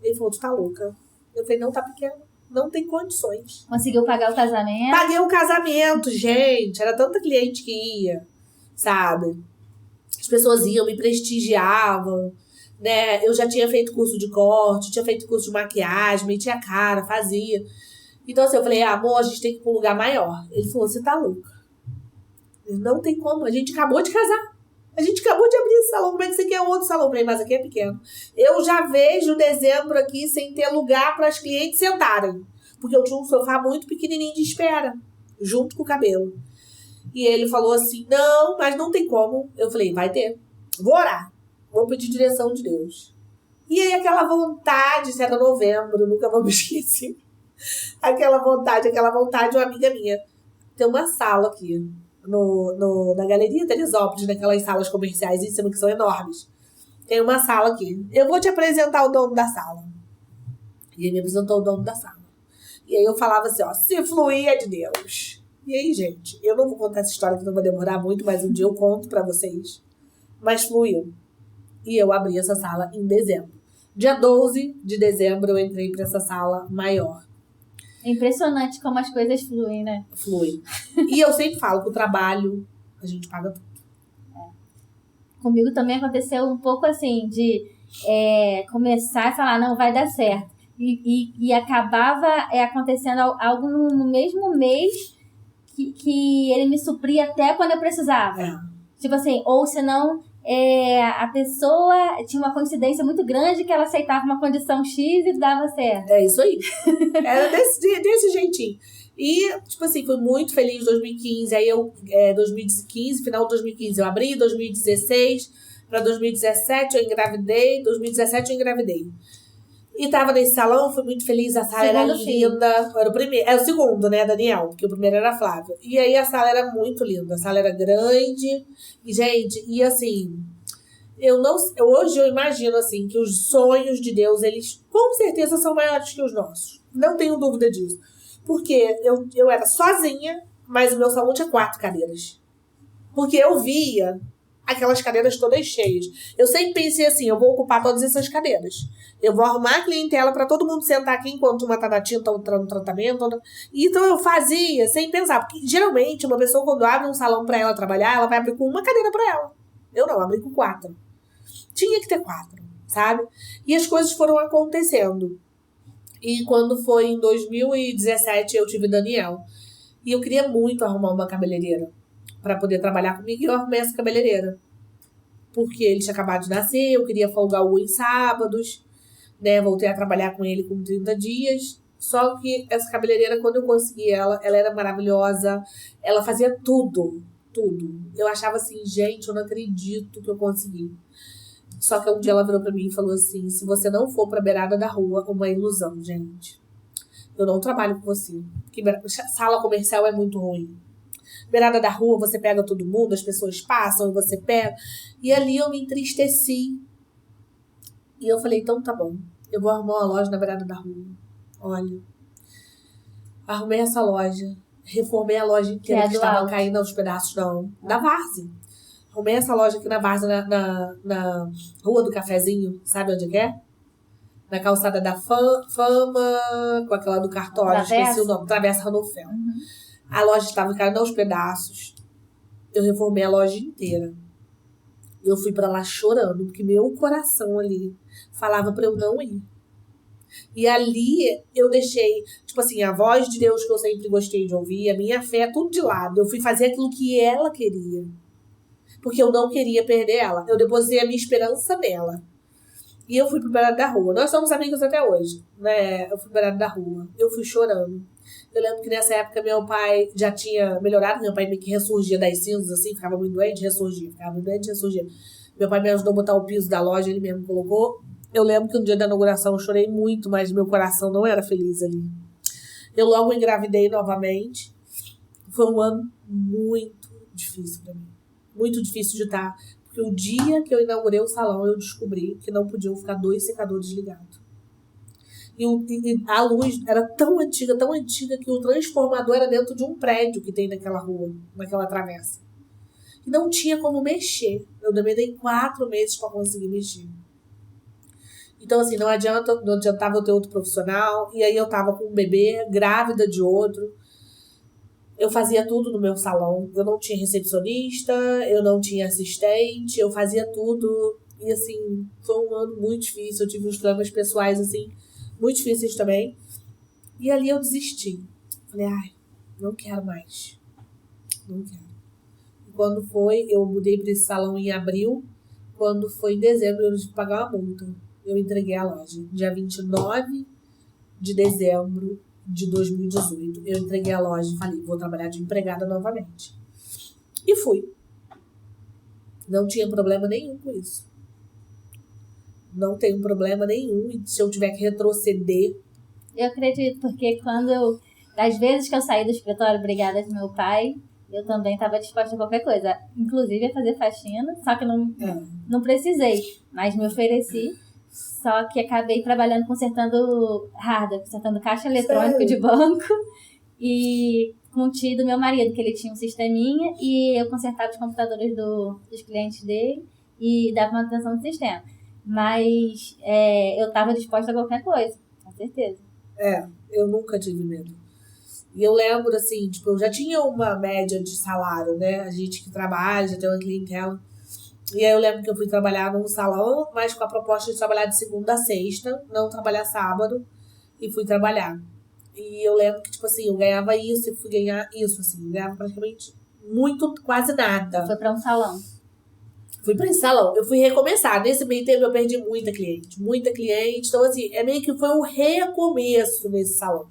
Ele falou, tu tá louca. Eu falei, não, tá pequeno. Não tem condições. Conseguiu pagar o casamento? Paguei o casamento, gente. Era tanta cliente que ia, sabe? As pessoas iam, me prestigiavam, né? Eu já tinha feito curso de corte, tinha feito curso de maquiagem, metia a cara, fazia. Então, assim, eu falei, amor, a gente tem que ir pra um lugar maior. Ele falou, você tá louca. Não tem como, a gente acabou de casar. A gente acabou de abrir esse salão, como é que você quer outro salão? Mas aqui é pequeno. Eu já vejo dezembro aqui sem ter lugar para as clientes sentarem. Porque eu tinha um sofá muito pequenininho de espera, junto com o cabelo. E ele falou assim, não, mas não tem como. Eu falei, vai ter. Vou orar. Vou pedir direção de Deus. E aí aquela vontade, isso era novembro, nunca vou me esquecer. Aquela vontade, uma amiga minha. Tem uma sala aqui na Galeria Teresópolis, naquelas salas comerciais em cima que são enormes. Tem uma sala aqui. Eu vou te apresentar o dono da sala. E ele me apresentou o dono da sala. E aí eu falava assim, ó, se fluir é de Deus. E aí, gente, eu não vou contar essa história que não vai demorar muito, mas um dia eu conto pra vocês. Mas fluiu. E eu abri essa sala em dezembro. Dia 12 de dezembro eu entrei pra essa sala maior. É impressionante como as coisas fluem, né? Flui. E eu sempre falo que o trabalho, a gente paga tudo. Comigo também aconteceu um pouco assim, de começar e falar, não, vai dar certo. E acabava acontecendo algo no mesmo mês que ele me supria até quando eu precisava. É. Tipo assim, ou senão a pessoa tinha uma coincidência muito grande que ela aceitava uma condição X e dava certo. É isso aí. Era desse jeitinho. E, tipo assim, fui muito feliz em 2015. Aí 2015, final de 2015 eu abri, 2016 para 2017 eu engravidei, 2017 eu engravidei. E tava nesse salão, fui muito feliz, a sala era linda. Era o primeiro, é o segundo, né, Daniel? Porque o primeiro era Flávio. E aí a sala era muito linda, a sala era grande. E, gente, e assim, hoje eu imagino, assim, que os sonhos de Deus, eles com certeza são maiores que os nossos. Não tenho dúvida disso. Porque eu era sozinha, mas o meu salão tinha 4 cadeiras. Porque eu via aquelas cadeiras todas cheias. Eu sempre pensei assim, eu vou ocupar todas essas cadeiras. Eu vou arrumar a clientela para todo mundo sentar aqui enquanto uma tá na tinta, outra no tratamento. Então eu fazia sem pensar. Porque geralmente uma pessoa quando abre um salão para ela trabalhar, ela vai abrir com uma cadeira para ela. Eu não, abri com 4. Tinha que ter 4, sabe? E as coisas foram acontecendo. E quando foi em 2017 eu tive Daniel. E eu queria muito arrumar uma cabeleireira para poder trabalhar comigo, e eu arrumei essa cabeleireira. Porque ele tinha acabado de nascer, eu queria folgar o em sábados, né? Voltei a trabalhar com ele com 30 dias. Só que essa cabeleireira, quando eu consegui ela era maravilhosa. Ela fazia tudo. Eu achava assim, gente, eu não acredito que eu consegui. Só que um dia ela virou pra mim e falou assim, se você não for pra beirada da rua, uma ilusão, gente. Eu não trabalho com você. Porque sala comercial é muito ruim. Beirada da rua, você pega todo mundo, as pessoas passam e você pega. E ali eu me entristeci. E eu falei, então tá bom. Eu vou arrumar uma loja na beirada da rua. Olha. Arrumei essa loja. Reformei a loja inteira que estava caindo aos pedaços, não. Da Várzea. Arrumei essa loja aqui na Várzea, na Rua do Cafezinho. Sabe onde é? Na calçada da Fama, com aquela do cartório. Esqueci o nome. Travessa Ranofel. Uhum. A loja estava caindo aos pedaços. Eu reformei a loja inteira. Eu fui pra lá chorando, porque meu coração ali falava pra eu não ir. E ali eu deixei, tipo assim, a voz de Deus que eu sempre gostei de ouvir, a minha fé, tudo de lado. Eu fui fazer aquilo que ela queria. Porque eu não queria perder ela. Eu depositei a minha esperança nela. E eu fui pro beirada da rua. Nós somos amigos até hoje, né? Eu fui pro beirada da rua. Eu fui chorando. Eu lembro que nessa época meu pai já tinha melhorado. Meu pai meio que ressurgia das cinzas, assim. Ficava muito doente, ressurgia. Meu pai me ajudou a botar o piso da loja, ele mesmo colocou. Eu lembro que no dia da inauguração eu chorei muito, mas meu coração não era feliz ali. Eu logo engravidei novamente. Foi um ano muito difícil pra mim. Muito difícil de estar. Porque o dia que eu inaugurei o salão, eu descobri que não podiam ficar 2 secadores ligados. E a luz era tão antiga que o transformador era dentro de um prédio que tem naquela rua, naquela travessa. E não tinha como mexer. Eu demorei 4 meses para conseguir mexer. Então, assim, não adiantava eu ter outro profissional. E aí eu tava com um bebê, grávida de outro. Eu fazia tudo no meu salão. Eu não tinha recepcionista, eu não tinha assistente, eu fazia tudo. E, assim, foi um ano muito difícil. Eu tive uns problemas pessoais, assim, muito difíceis também. E ali eu desisti. Falei, não quero mais. Não quero. quando foi, eu mudei para esse salão em abril, quando foi em dezembro eu tive que pagar uma multa. Eu entreguei a loja. Dia 29 de dezembro de 2018, eu entreguei a loja e falei, vou trabalhar de empregada novamente. E fui. Não tinha problema nenhum com isso. Não tenho problema nenhum. E se eu tiver que retroceder... Eu acredito, porque das vezes que eu saí do escritório brigada do meu pai, eu também estava disposta a qualquer coisa. Inclusive a fazer faxina, só que não precisei. Mas me ofereci. Só que acabei trabalhando consertando hardware, consertando caixa eletrônica de banco. E com o tio do meu marido, que ele tinha um sisteminha. E eu consertava os computadores dos clientes dele e dava manutenção do sistema. Mas eu estava disposta a qualquer coisa, com certeza. Eu nunca tive medo. E eu lembro, assim, tipo, eu já tinha uma média de salário, né? A gente que trabalha, já tem uma clientela. E aí eu lembro que eu fui trabalhar num salão, mas com a proposta de trabalhar de segunda a sexta, não trabalhar sábado, e fui trabalhar. E eu lembro que, tipo assim, eu ganhava isso e fui ganhar isso, assim, eu ganhava praticamente muito, quase nada. Foi pra um salão. Fui pra esse salão, eu fui recomeçar. Nesse meio tempo eu perdi muita cliente. Então, assim, meio que foi um recomeço nesse salão.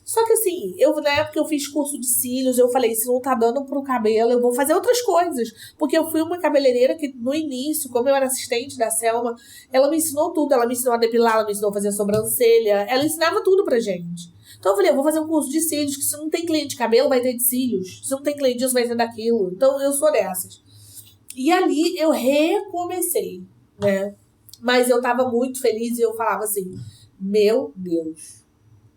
Só que assim, na época eu fiz curso de cílios, eu falei, se não tá dando pro cabelo, eu vou fazer outras coisas. Porque eu fui uma cabeleireira que no início, como eu era assistente da Selma, ela me ensinou tudo. Ela me ensinou a depilar, ela me ensinou a fazer a sobrancelha, ela ensinava tudo pra gente. Então eu falei, eu vou fazer um curso de cílios, que se não tem cliente de cabelo, vai ter de cílios. Se não tem cliente disso, vai ter daquilo. Então eu sou dessas. E ali eu recomecei, né? Mas eu tava muito feliz e eu falava assim, meu Deus,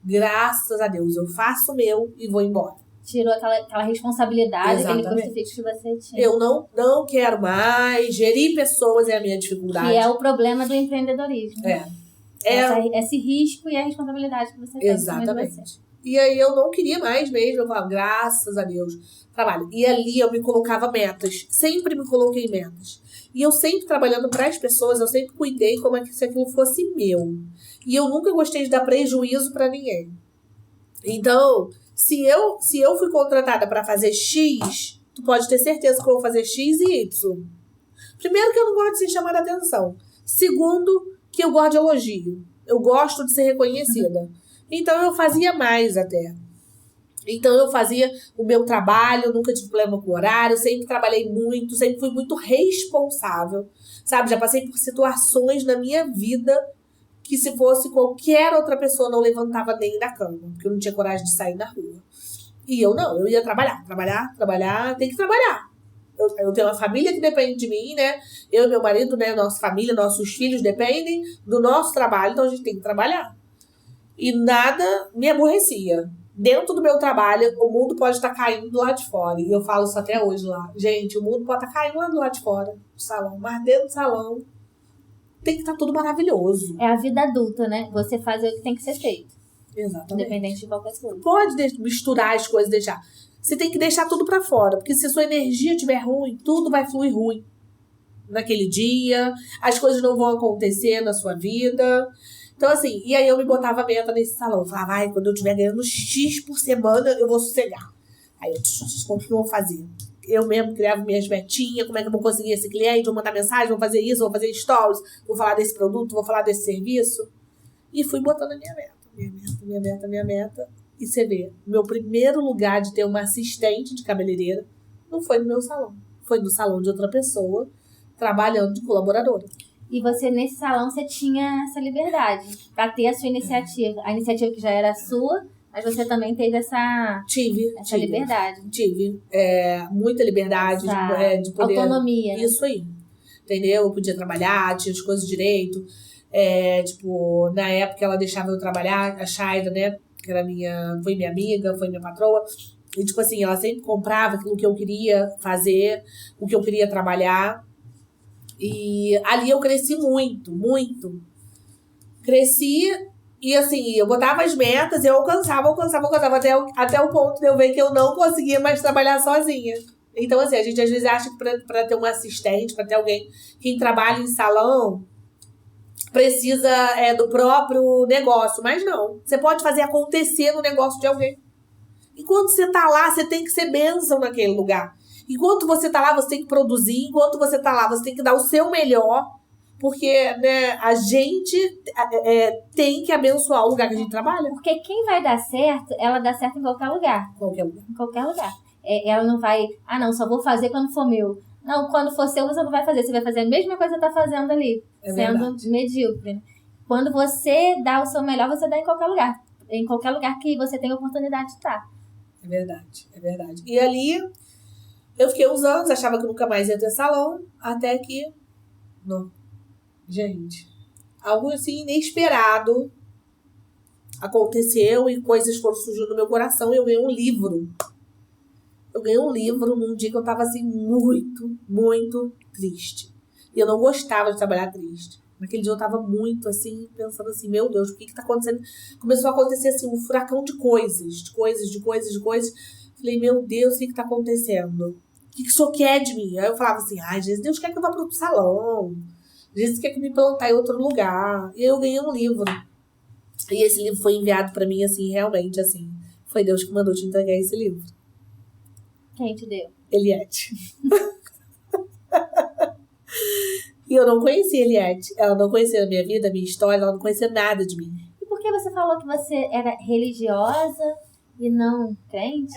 graças a Deus, eu faço o meu e vou embora. Tirou aquela responsabilidade, Exatamente. aquele custo fixo que você tinha. Eu não quero mais, gerir pessoas é a minha dificuldade. Que é o problema do empreendedorismo. Esse risco e a responsabilidade que você tem. Exatamente. E aí eu não queria mais mesmo, eu falava, graças a Deus, trabalho. E ali eu me colocava metas, sempre me coloquei metas. E eu sempre trabalhando para as pessoas, eu sempre cuidei como é que se aquilo fosse meu. E eu nunca gostei de dar prejuízo para ninguém. Então, se eu fui contratada para fazer X, tu pode ter certeza que eu vou fazer X e Y. Primeiro que eu não gosto de ser chamada a atenção. Segundo, que eu gosto de elogio. Eu gosto de ser reconhecida. Então, eu fazia mais até. Então, eu fazia o meu trabalho, nunca tive problema com o horário, sempre trabalhei muito, sempre fui muito responsável, sabe? Já passei por situações na minha vida que se fosse qualquer outra pessoa não levantava nem da cama, porque eu não tinha coragem de sair na rua. E eu não, eu ia trabalhar, tem que trabalhar. Eu tenho uma família que depende de mim, né? Eu e meu marido, né? Nossa família, nossos filhos dependem do nosso trabalho, então a gente tem que trabalhar. E nada me aborrecia. Dentro do meu trabalho, o mundo pode estar caindo do lado de fora. E eu falo isso até hoje lá. Gente, o mundo pode estar caindo lá do lado de fora do salão. Mas dentro do salão tem que estar tudo maravilhoso. É a vida adulta, né? Você fazer o que tem que ser feito. Exatamente. Independente de qualquer coisa. Não pode misturar as coisas, deixar. Você tem que deixar tudo pra fora. Porque se a sua energia estiver ruim, tudo vai fluir ruim. Naquele dia, as coisas não vão acontecer na sua vida. Então, assim, e aí eu me botava meta nesse salão. Eu falava, ai, quando eu estiver ganhando X por semana, eu vou sossegar. Aí eu, como que eu vou fazer? Eu mesmo criava minhas metinhas, como é que eu vou conseguir esse cliente, vou mandar mensagem, vou fazer isso, vou fazer stories, vou falar desse produto, vou falar desse serviço. E fui botando a minha meta. E você vê, meu primeiro lugar de ter uma assistente de cabeleireira não foi no meu salão. Foi no salão de outra pessoa, trabalhando de colaboradora. E você, nesse salão, você tinha essa liberdade para ter a sua iniciativa. A iniciativa que já era sua, mas você também teve essa liberdade. Tive. Muita liberdade de poder... Autonomia. Isso aí. Entendeu? Eu podia trabalhar, tinha as coisas direito. Na época ela deixava eu trabalhar, a Shaida, né? Que era foi minha amiga, foi minha patroa. E, tipo assim, ela sempre comprava aquilo que eu queria fazer, o que eu queria trabalhar. E ali eu cresci muito, muito. Cresci e, assim, eu botava as metas, eu alcançava até o ponto de eu ver que eu não conseguia mais trabalhar sozinha. Então, assim, a gente às vezes acha que pra ter um assistente, pra ter alguém que trabalha em salão, precisa do próprio negócio. Mas não, você pode fazer acontecer no negócio de alguém. Enquanto você tá lá, você tem que ser bênção naquele lugar. Enquanto você tá lá, você tem que produzir. Enquanto você tá lá, você tem que dar o seu melhor. Porque, né, a gente tem que abençoar o lugar que a gente trabalha. Porque quem vai dar certo, ela dá certo em qualquer lugar. Qualquer lugar. Em qualquer lugar. Ela não vai, não, só vou fazer quando for meu. Não, quando for seu, você não vai fazer. Você vai fazer a mesma coisa que você tá fazendo ali. Sendo verdade. medíocre. Quando você dá o seu melhor, você dá em qualquer lugar. Em qualquer lugar que você tenha oportunidade de estar. É verdade. E ali, eu fiquei uns anos, achava que nunca mais ia ter salão, até que... Não. Gente, algo assim inesperado aconteceu e coisas foram surgindo no meu coração e eu ganhei um livro. Eu ganhei um livro num dia que eu tava assim muito, muito triste. E eu não gostava de trabalhar triste. Naquele dia eu tava muito assim, pensando assim, meu Deus, o que tá acontecendo? Começou a acontecer assim, um furacão de coisas. Falei, meu Deus, o que tá acontecendo? O que o senhor quer de mim? Aí eu falava assim, ai, Jesus, Deus quer que eu vá pro salão. Jesus quer que me plantar em outro lugar. E eu ganhei um livro. E esse livro foi enviado pra mim, assim, realmente, assim. Foi Deus que mandou te entregar esse livro. Quem te deu? Eliette. E eu não conhecia Eliette. Ela não conhecia a minha vida, a minha história. Ela não conhecia nada de mim. E por que você falou que você era religiosa e não crente?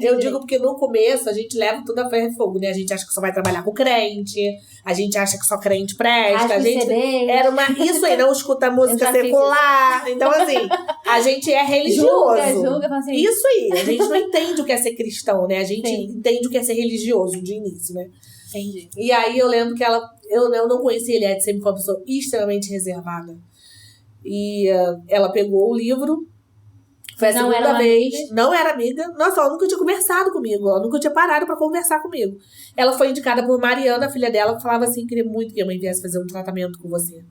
Eu digo porque no começo a gente leva tudo a ferro e fogo, né? A gente acha que só vai trabalhar com crente, a gente acha que só crente presta, a gente era isso aí, não escuta música secular. Então, assim, a gente é religioso. Julga, assim. Isso aí, a gente não entende o que é ser cristão, né? A gente entende o que é ser religioso de início, né? Entendi. E aí eu lembro que eu não conhecia Eliette, sempre foi uma pessoa extremamente reservada. E ela pegou o livro. Foi a segunda vez. Não era amiga. Nossa, ela nunca tinha conversado comigo. Ela nunca tinha parado pra conversar comigo. Ela foi indicada por Mariana, a filha dela, que falava assim, queria muito que a mãe viesse fazer um tratamento com você.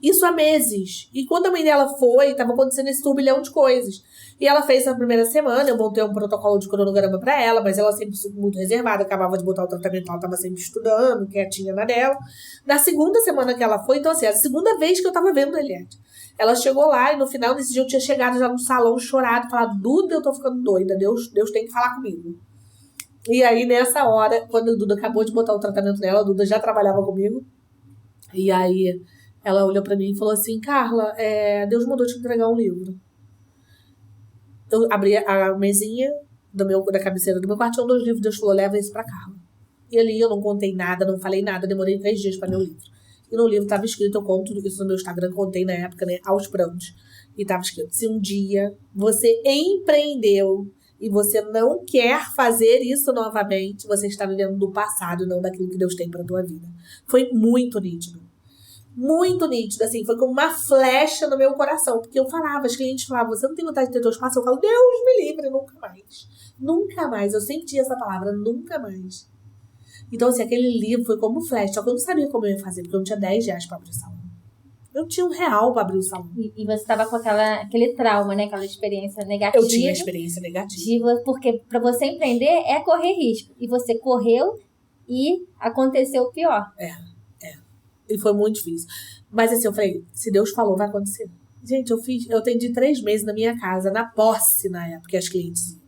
Isso há meses. E quando a mãe dela foi, tava acontecendo esse turbilhão de coisas. E ela fez na primeira semana, eu montei um protocolo de cronograma pra ela, mas ela sempre muito reservada, acabava de botar o tratamento, ela tava sempre estudando, quietinha na dela. Na segunda semana que ela foi, então assim, a segunda vez que eu tava vendo a Eliette. Ela chegou lá e no final desse dia eu tinha chegado já no salão, chorado, falado, Duda, eu tô ficando doida, Deus tem que falar comigo. E aí nessa hora, quando a Duda acabou de botar o tratamento nela, a Duda já trabalhava comigo. E aí ela olhou pra mim e falou assim, Carla, Deus mandou te entregar um livro. Eu abri a mesinha da cabeceira do meu quarto, tinha 2 livros, Deus falou, leva esse pra Carla. E ali eu não contei nada, não falei nada, demorei 3 dias pra ler o livro. E no livro estava escrito, eu conto isso no meu Instagram, contei na época, né, aos prantos. E estava escrito, se um dia você empreendeu e você não quer fazer isso novamente, você está vivendo do passado, não daquilo que Deus tem para tua vida. Foi muito nítido. Muito nítido, assim, foi como uma flecha no meu coração. Porque eu falava, os clientes falavam, você não tem vontade de ter teu espaço? Eu falo, Deus me livre, nunca mais. Nunca mais, eu sempre tinha essa palavra, nunca mais. Então, assim, aquele livro foi como flash. Só que eu não sabia como eu ia fazer, porque eu não tinha 10 reais pra abrir o salão. Eu não tinha R$1 pra abrir o salão. E você tava com aquele trauma, né? Aquela experiência negativa. Eu tinha experiência negativa. Porque pra você empreender é correr risco. E você correu e aconteceu o pior. E foi muito difícil. Mas assim, eu falei, se Deus falou, vai acontecer. Gente, eu atendi 3 meses na minha casa, na posse na época, que as clientes iam.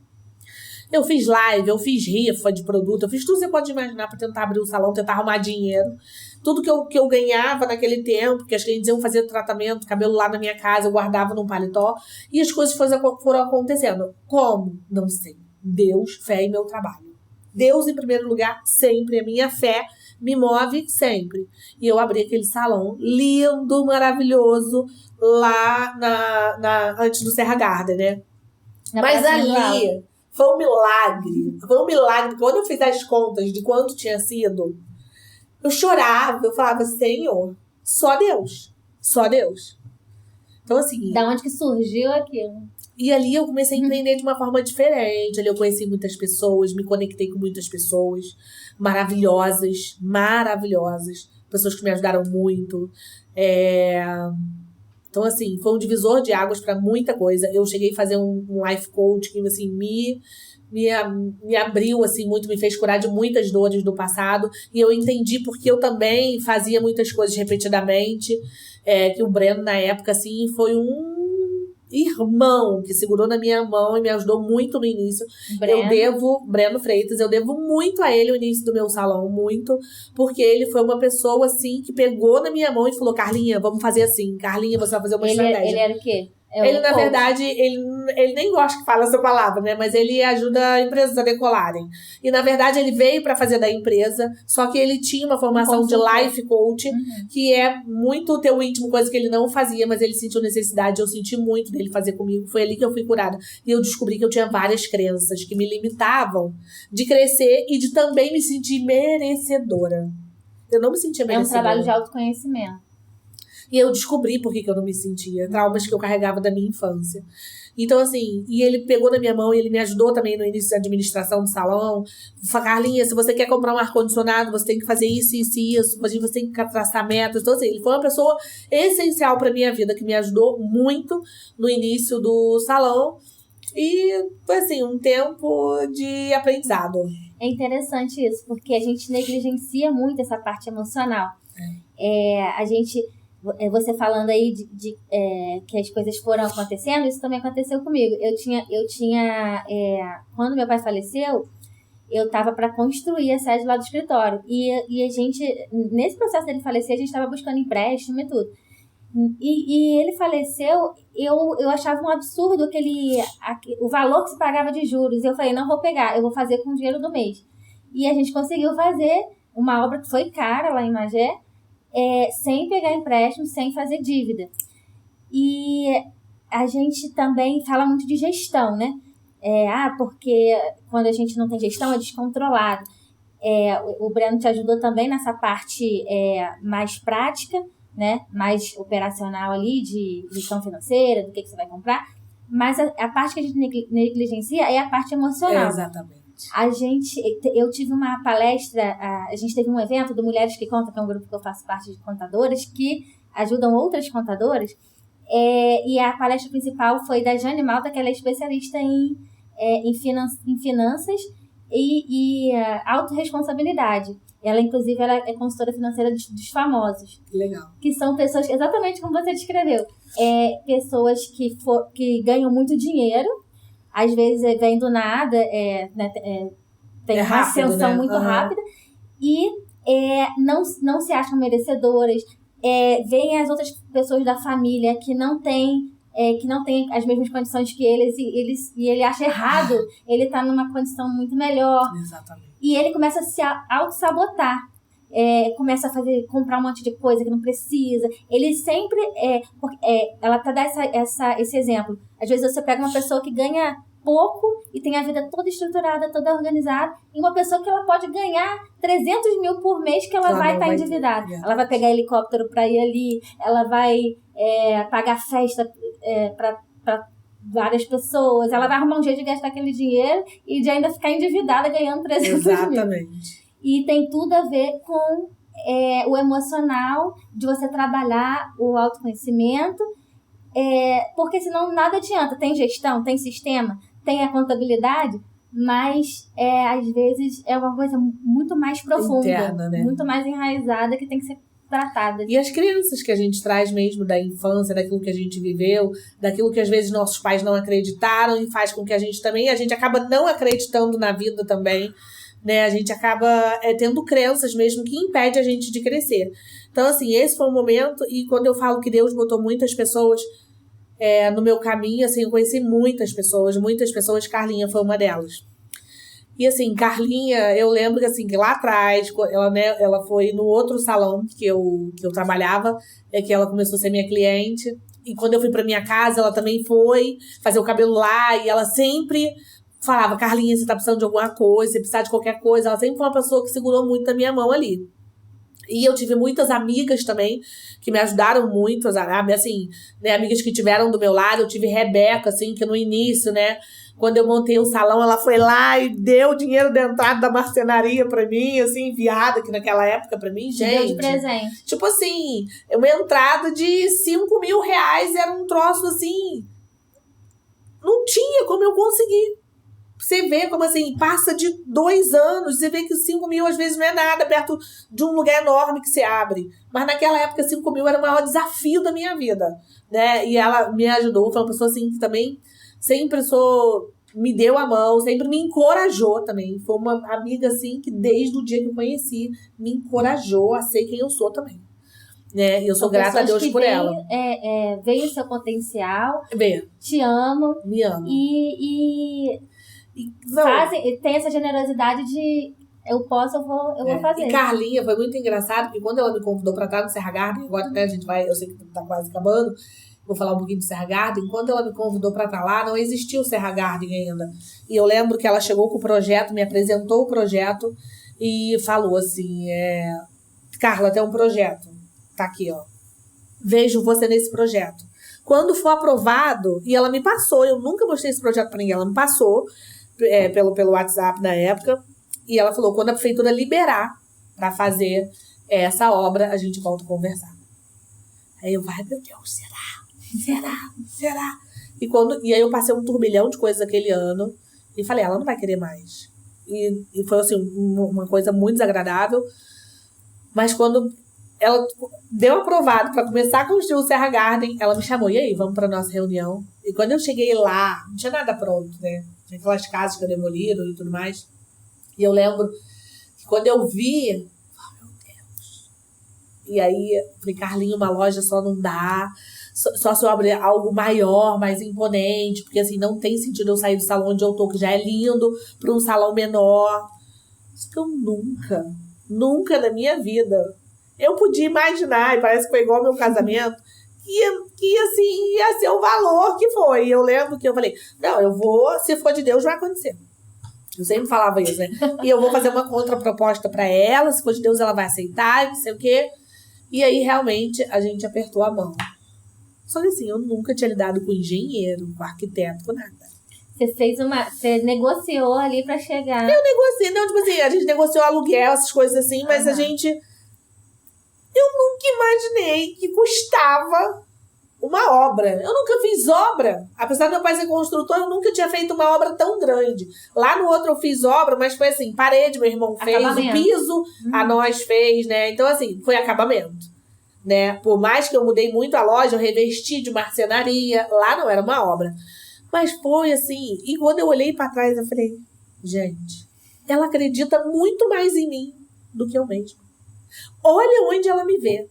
Eu fiz live, eu fiz rifa de produto, eu fiz tudo que você pode imaginar pra tentar abrir o salão, tentar arrumar dinheiro. Tudo que eu ganhava naquele tempo, que as clientes iam fazer tratamento, cabelo lá na minha casa, eu guardava num paletó. E as coisas foram acontecendo. Como? Não sei. Deus, fé e meu trabalho. Deus em primeiro lugar, sempre. A minha fé me move sempre. E eu abri aquele salão lindo, maravilhoso, lá antes do Serra Garden, né? Mas ali... Foi um milagre. Quando eu fiz as contas de quanto tinha sido, eu chorava. Eu falava, Senhor, só Deus. Então, assim... Da onde que surgiu aquilo? E ali eu comecei a empreender de uma forma diferente. Ali eu conheci muitas pessoas, me conectei com muitas pessoas maravilhosas. Pessoas que me ajudaram muito. Então, assim, foi um divisor de águas para muita coisa. Eu cheguei a fazer um life coach que, assim, me abriu, assim, muito, me fez curar de muitas dores do passado. E eu entendi porque eu também fazia muitas coisas repetidamente. Que o Breno, na época, assim, foi irmão que segurou na minha mão e me ajudou muito no início. Breno Freitas, eu devo muito a ele o início do meu salão, muito, porque ele foi uma pessoa, assim, que pegou na minha mão e falou, Carlinha, vamos fazer assim, Carlinha, você vai fazer uma estratégia. Ele era o quê? Ele, na verdade, ele nem gosta que fale essa palavra, né? Mas ele ajuda empresas a decolarem. E, na verdade, ele veio pra fazer da empresa, só que ele tinha uma formação de life coach, que é muito teu íntimo, coisa que ele não fazia, mas ele sentiu necessidade, eu senti muito dele fazer comigo. Foi ali que eu fui curada. E eu descobri que eu tinha várias crenças que me limitavam de crescer e de também me sentir merecedora. Eu não me sentia merecedora. É um trabalho de autoconhecimento. E eu descobri por que eu não me sentia. Traumas que eu carregava da minha infância. Então, assim, e ele pegou na minha mão e ele me ajudou também no início da administração do salão. Falei, Carlinha, se você quer comprar um ar-condicionado, você tem que fazer isso, isso e isso. Você tem que traçar metas. Então, assim, ele foi uma pessoa essencial pra minha vida, que me ajudou muito no início do salão. E foi, assim, um tempo de aprendizado. É interessante isso, porque a gente negligencia muito essa parte emocional. A gente... Você falando aí que as coisas foram acontecendo, isso também aconteceu comigo. Eu tinha quando meu pai faleceu, eu estava para construir a sede lá do escritório. E a gente, nesse processo dele falecer, a gente estava buscando empréstimo e tudo. E ele faleceu, eu achava um absurdo o valor que se pagava de juros. Eu falei, não vou pegar, eu vou fazer com o dinheiro do mês. E a gente conseguiu fazer uma obra que foi cara lá em Magé, sem pegar empréstimo, sem fazer dívida. E a gente também fala muito de gestão, né? Porque quando a gente não tem gestão é descontrolado. O Breno te ajudou também nessa parte mais prática, né? Mais operacional ali, de gestão financeira, do que você vai comprar. Mas a parte que a gente negligencia é a parte emocional. Exatamente. Eu tive uma palestra, a gente teve um evento do Mulheres que Contam, que é um grupo que eu faço parte de contadoras, que ajudam outras contadoras, e a palestra principal foi da Jane Malta, que ela é especialista em finanças e autorresponsabilidade. Ela, inclusive, ela é consultora financeira dos famosos. Legal. Que são pessoas, exatamente como você descreveu, pessoas que ganham muito dinheiro, às vezes vem do nada, tem uma ascensão muito rápida, e não se acham merecedoras, veem as outras pessoas da família que não têm as mesmas condições que eles, e ele acha errado, ele está numa condição muito melhor. Exatamente. E ele começa a se auto-sabotar. Começa a comprar um monte de coisa que não precisa. Ele sempre... ela tá dando esse exemplo. Às vezes você pega uma pessoa que ganha pouco e tem a vida toda estruturada, toda organizada, e uma pessoa que ela pode ganhar 300 mil por mês que ela vai estar endividada. Ela vai pegar helicóptero para ir ali, ela vai pagar festa para várias pessoas, ela vai arrumar um jeito de gastar aquele dinheiro e de ainda ficar endividada ganhando 300 mil. Exatamente. E tem tudo a ver com o emocional, de você trabalhar o autoconhecimento, porque senão nada adianta. Tem gestão, tem sistema, tem a contabilidade, mas às vezes é uma coisa muito mais profunda, interna, né? Muito mais enraizada, que tem que ser tratada. E as crianças que a gente traz mesmo da infância, daquilo que a gente viveu, daquilo que às vezes nossos pais não acreditaram, e faz com que a gente acaba não acreditando na vida também, né? A gente acaba tendo crenças mesmo que impede a gente de crescer. Então, assim, esse foi um momento, e quando eu falo que Deus botou muitas pessoas no meu caminho, assim, eu conheci muitas pessoas, Carlinha foi uma delas. E assim, Carlinha, eu lembro que assim, que lá atrás, ela foi no outro salão que eu trabalhava, que ela começou a ser minha cliente. E quando eu fui pra minha casa, ela também foi fazer o cabelo lá, e ela sempre falava, Carlinha, você tá precisando de alguma coisa, você precisa de qualquer coisa. Ela sempre foi uma pessoa que segurou muito a minha mão ali. E eu tive muitas amigas também que me ajudaram muito, assim, né, amigas que tiveram do meu lado. Eu tive Rebeca, assim, que no início, né, quando eu montei o salão, ela foi lá e deu o dinheiro da entrada da marcenaria pra mim, assim, enviada aqui naquela época pra mim, gente. Deu de presente. Tipo assim, uma entrada de 5 mil reais era um troço assim, não tinha como eu conseguir. você vê como assim, passa de 2 anos, você vê que 5 mil às vezes não é nada perto de um lugar enorme que se abre. Mas naquela época 5 mil era o maior desafio da minha vida, né? E ela me ajudou, foi uma pessoa assim que também sempre me deu a mão, sempre me encorajou também. Foi uma amiga assim que desde o dia que eu conheci, me encorajou a ser quem eu sou também. Né? E eu sou grata a Deus por ela. Veio o seu potencial, Vê. te amam. Me ama. E tem essa generosidade de eu posso, eu vou fazer. E Carlinha foi muito engraçado, porque quando ela me convidou pra estar no Serra Garden, agora né, a gente vai, eu sei que tá quase acabando, vou falar um pouquinho do Serra Garden. Quando ela me convidou pra estar lá, não existia o Serra Garden ainda. E eu lembro que ela chegou com o projeto, me apresentou o projeto e falou assim, Carla, tem um projeto, tá aqui, ó. Vejo você nesse projeto. Quando for aprovado, e ela me passou, eu nunca mostrei esse projeto pra ninguém, ela me passou pelo WhatsApp na época, e ela falou, quando a prefeitura liberar pra fazer essa obra, a gente volta a conversar. Aí eu, ai meu Deus, será? E aí eu passei um turbilhão de coisas aquele ano, e falei, ela não vai querer mais. E foi assim, uma coisa muito desagradável, mas quando ela deu aprovado para começar a construir o Serra Garden, ela me chamou, e aí, vamos para nossa reunião? E quando eu cheguei lá, não tinha nada pronto, né? Tinha aquelas casas que demoliram e tudo mais. E eu lembro que quando eu vi, meu Deus. E aí, falei, Carlinho, uma loja só não dá. Só se eu abrir algo maior, mais imponente. Porque assim, não tem sentido eu sair do salão onde eu tô, que já é lindo, para um salão menor. Isso que eu nunca na minha vida eu podia imaginar, e parece que foi igual ao meu casamento, que assim, ia ser o valor que foi. E eu lembro que eu falei, não, eu vou, se for de Deus, vai acontecer. Eu sempre falava isso, né? E eu vou fazer uma contraproposta pra ela, se for de Deus, ela vai aceitar, não sei o quê. E aí, realmente, a gente apertou a mão. Só que assim, eu nunca tinha lidado com engenheiro, com arquiteto, com nada. Você negociou ali pra chegar. Eu negociei, não, tipo assim, a gente negociou aluguel, essas coisas assim, mas a gente... Eu nunca imaginei que custava uma obra. Eu nunca fiz obra. Apesar do meu pai ser construtor, eu nunca tinha feito uma obra tão grande. Lá no outro eu fiz obra, mas foi assim, parede, meu irmão fez, o piso a nós fez, né? Então assim, foi acabamento, né? Por mais que eu mudei muito a loja, eu revesti de marcenaria, lá não era uma obra. Mas foi assim, e quando eu olhei pra trás, eu falei, gente, ela acredita muito mais em mim do que eu mesma. Olha onde ela me vê.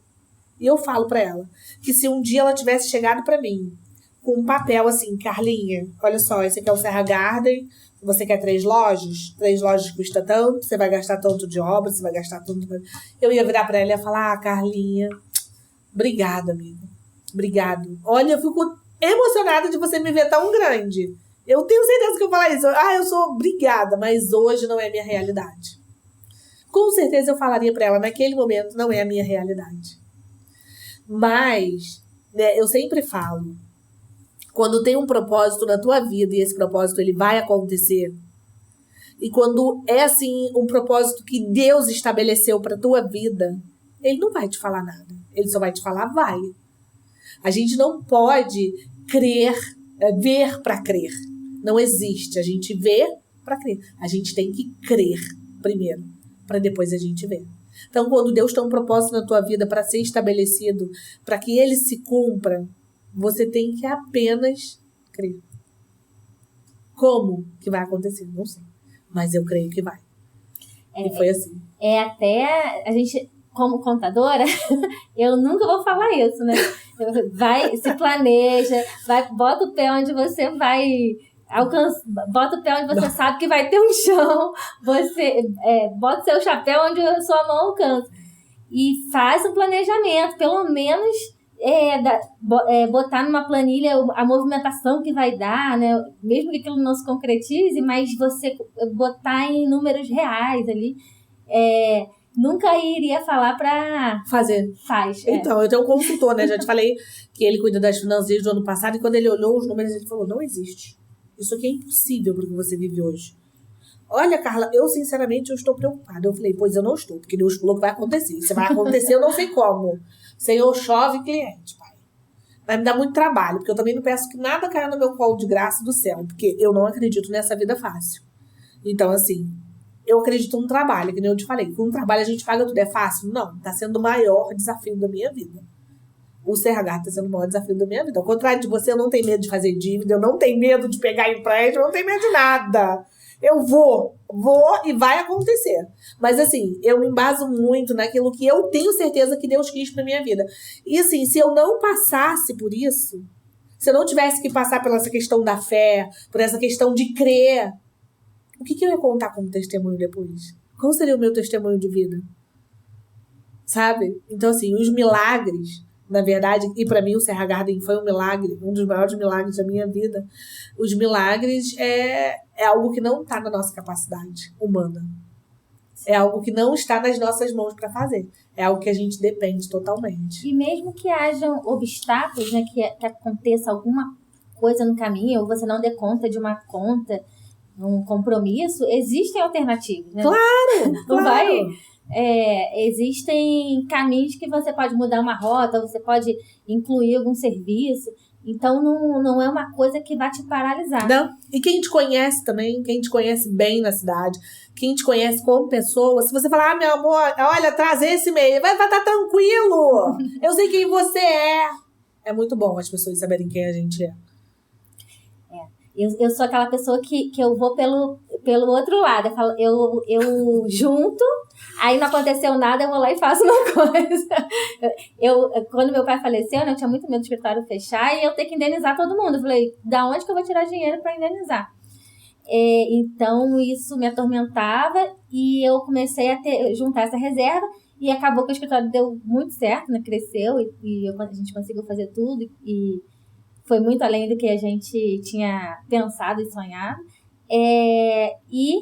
E eu falo pra ela que se um dia ela tivesse chegado pra mim com um papel assim, Carlinha, olha só, esse aqui é o Serra Garden, você quer 3 lojas? 3 lojas custa tanto, você vai gastar tanto de obra, você vai gastar tanto... Eu ia virar pra ela e ia falar, Carlinha, obrigada, amiga. Obrigado. Olha, eu fico emocionada de você me ver tão grande. Eu tenho certeza que eu falar isso. Eu sou obrigada, mas hoje não é minha realidade. Com certeza eu falaria pra ela, naquele momento não é a minha realidade. Mas, né, eu sempre falo, quando tem um propósito na tua vida e esse propósito ele vai acontecer, e quando é assim um propósito que Deus estabeleceu pra tua vida, ele não vai te falar nada. Ele só vai te falar, vai. A gente não pode ver pra crer. Não existe. A gente vê pra crer. A gente tem que crer primeiro, para depois a gente ver. Então, quando Deus tem um propósito na tua vida para ser estabelecido, para que ele se cumpra, você tem que apenas crer. Como que vai acontecer? Não sei. Mas eu creio que vai. E foi assim. Até a gente, como contadora, eu nunca vou falar isso, né? Vai, se planeja, bota o pé onde você vai... bota o pé onde você sabe que vai ter um chão, você bota o seu chapéu onde a sua mão alcança e faz um planejamento, pelo menos botar numa planilha a movimentação que vai dar, né? Mesmo que aquilo não se concretize, mas você botar em números reais ali, nunca iria falar pra... Fazer. Faz. Então, eu tenho um consultor, né? Já te falei que ele cuida das finanças do ano passado e quando ele olhou os números, ele falou, não existe. Isso aqui é impossível para o que você vive hoje. Olha, Carla, eu sinceramente eu estou preocupada. Eu falei, pois eu não estou, porque Deus falou que vai acontecer. Isso vai acontecer, eu não sei como. Senhor, chove cliente, pai. Vai me dar muito trabalho, porque eu também não peço que nada caia no meu colo de graça do céu, porque eu não acredito nessa vida fácil. Então, assim, eu acredito no trabalho, que nem eu te falei. Com o trabalho a gente paga tudo, é fácil? Não, tá sendo o maior desafio da minha vida. O CRH tá sendo o maior desafio da minha vida. Ao contrário de você, eu não tenho medo de fazer dívida, eu não tenho medo de pegar empréstimo, eu não tenho medo de nada. Eu vou e vai acontecer. Mas assim, eu me embaso muito naquilo que eu tenho certeza que Deus quis pra minha vida. E assim, se eu não passasse por isso, se eu não tivesse que passar por essa questão da fé, por essa questão de crer, o que eu ia contar como testemunho depois? Qual seria o meu testemunho de vida? Sabe? Então assim, os milagres, na verdade, e para mim o Serra Garden foi um milagre, um dos maiores milagres da minha vida. Os milagres é algo que não está na nossa capacidade humana. É algo que não está nas nossas mãos para fazer. É algo que a gente depende totalmente. E mesmo que hajam obstáculos, né, que aconteça alguma coisa no caminho, ou você não dê conta de uma conta, um compromisso, existem alternativas, né? Claro! Não vai... claro. Existem caminhos que você pode mudar uma rota, você pode incluir algum serviço. Então, não é uma coisa que vai te paralisar. Não. E quem te conhece também, quem te conhece bem na cidade, quem te conhece como pessoa, se você falar, meu amor, olha, traz esse e-mail, vai estar tranquilo. Eu sei quem você é. É muito bom as pessoas saberem quem a gente é. Eu sou aquela pessoa que eu vou pelo outro lado. Eu junto, aí não aconteceu nada, eu vou lá e faço uma coisa. Quando meu pai faleceu, né, eu tinha muito medo do escritório fechar e eu ter que indenizar todo mundo. Eu falei, da onde que eu vou tirar dinheiro para indenizar? Então, isso me atormentava e eu comecei a juntar essa reserva e acabou que o escritório deu muito certo, né, cresceu e a gente conseguiu fazer tudo e foi muito além do que a gente tinha pensado e sonhado. E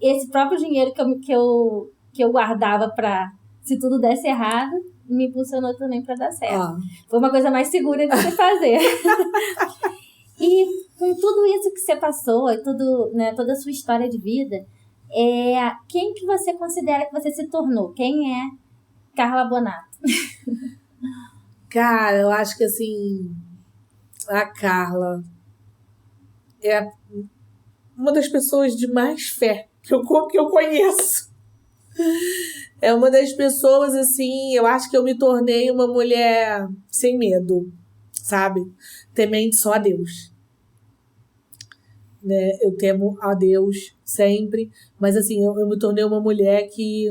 esse próprio dinheiro que eu guardava para, se tudo desse errado, me impulsionou também para dar certo. Foi uma coisa mais segura de se fazer. E com tudo isso que você passou, e tudo, né, toda a sua história de vida, quem que você considera que você se tornou? Quem é Carla Bonato? Cara, eu acho que assim... A Carla é uma das pessoas de mais fé que eu conheço. É uma das pessoas, assim, eu acho que eu me tornei uma mulher sem medo, sabe? Temente só a Deus. Né? Eu temo a Deus sempre, mas assim, eu me tornei uma mulher que...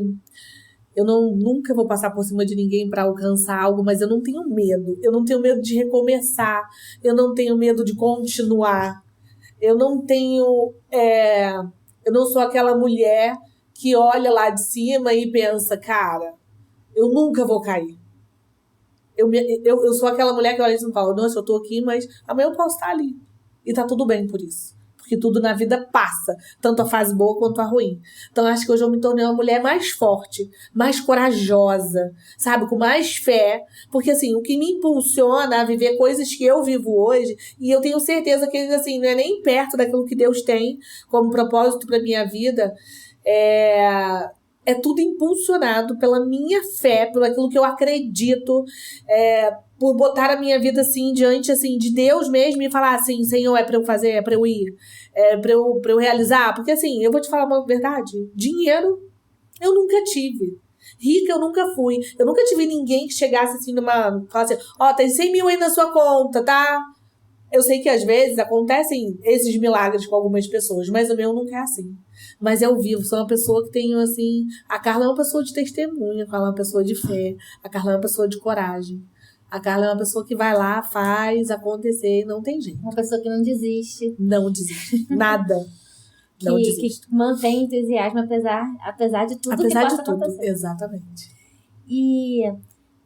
Eu nunca vou passar por cima de ninguém para alcançar algo, mas eu não tenho medo. Eu não tenho medo de recomeçar. Eu não tenho medo de continuar. Eu não tenho... eu não sou aquela mulher que olha lá de cima e pensa, cara, eu nunca vou cair. Eu sou aquela mulher que olha e fala, nossa, eu tô aqui, mas amanhã eu posso estar ali. E tá tudo bem por isso. Porque tudo na vida passa, tanto a fase boa quanto a ruim. Então, acho que hoje eu me tornei uma mulher mais forte, mais corajosa, sabe? Com mais fé. Porque, assim, o que me impulsiona a viver coisas que eu vivo hoje, e eu tenho certeza que, assim, não é nem perto daquilo que Deus tem como propósito para minha vida, é tudo impulsionado pela minha fé, pelo aquilo que eu acredito, por botar a minha vida assim diante assim, de Deus mesmo e falar assim, Senhor, é pra eu fazer, é pra eu ir, é pra eu realizar. Porque assim, eu vou te falar uma verdade, dinheiro eu nunca tive. Rica eu nunca fui. Eu nunca tive ninguém que chegasse assim falasse assim, tem 100 mil aí na sua conta, tá? Eu sei que às vezes acontecem esses milagres com algumas pessoas, mas o meu nunca é assim. Mas eu vivo, sou uma pessoa que tenho assim... A Carla é uma pessoa de testemunha, a Carla é uma pessoa de fé, a Carla é uma pessoa de coragem. A Carla é uma pessoa que vai lá, faz acontecer e não tem jeito. Uma pessoa que não desiste. Não desiste. Nada. Não desiste. Que mantém entusiasmo apesar de tudo apesar que possa de tudo, acontecer. Exatamente. E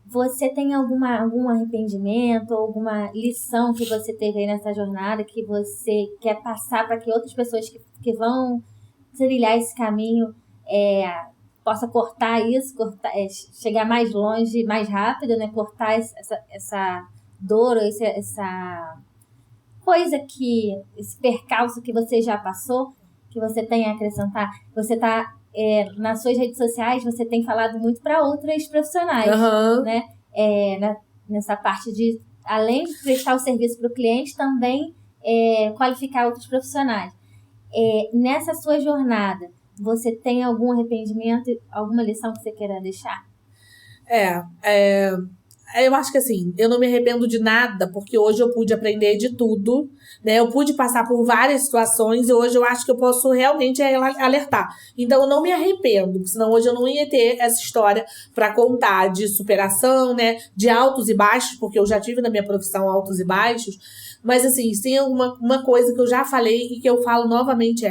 você tem algum arrependimento, alguma lição que você teve aí nessa jornada que você quer passar para que outras pessoas que vão trilhar esse caminho possa cortar isso, chegar mais longe, mais rápido, né? Cortar essa dor, essa coisa esse percalço que você já passou, que você tem a acrescentar. Você está nas suas redes sociais, você tem falado muito para outras profissionais, né? Nessa parte de além de prestar o serviço para o cliente, também qualificar outros profissionais. Nessa sua jornada, você tem algum arrependimento, alguma lição que você queira deixar? Eu acho que assim, eu não me arrependo de nada, porque hoje eu pude aprender de tudo, né? Eu pude passar por várias situações e hoje eu acho que eu posso realmente alertar. Então eu não me arrependo, porque senão hoje eu não ia ter essa história para contar de superação, né? De altos e baixos, porque eu já tive na minha profissão altos e baixos. Mas assim, tem uma coisa que eu já falei e que eu falo novamente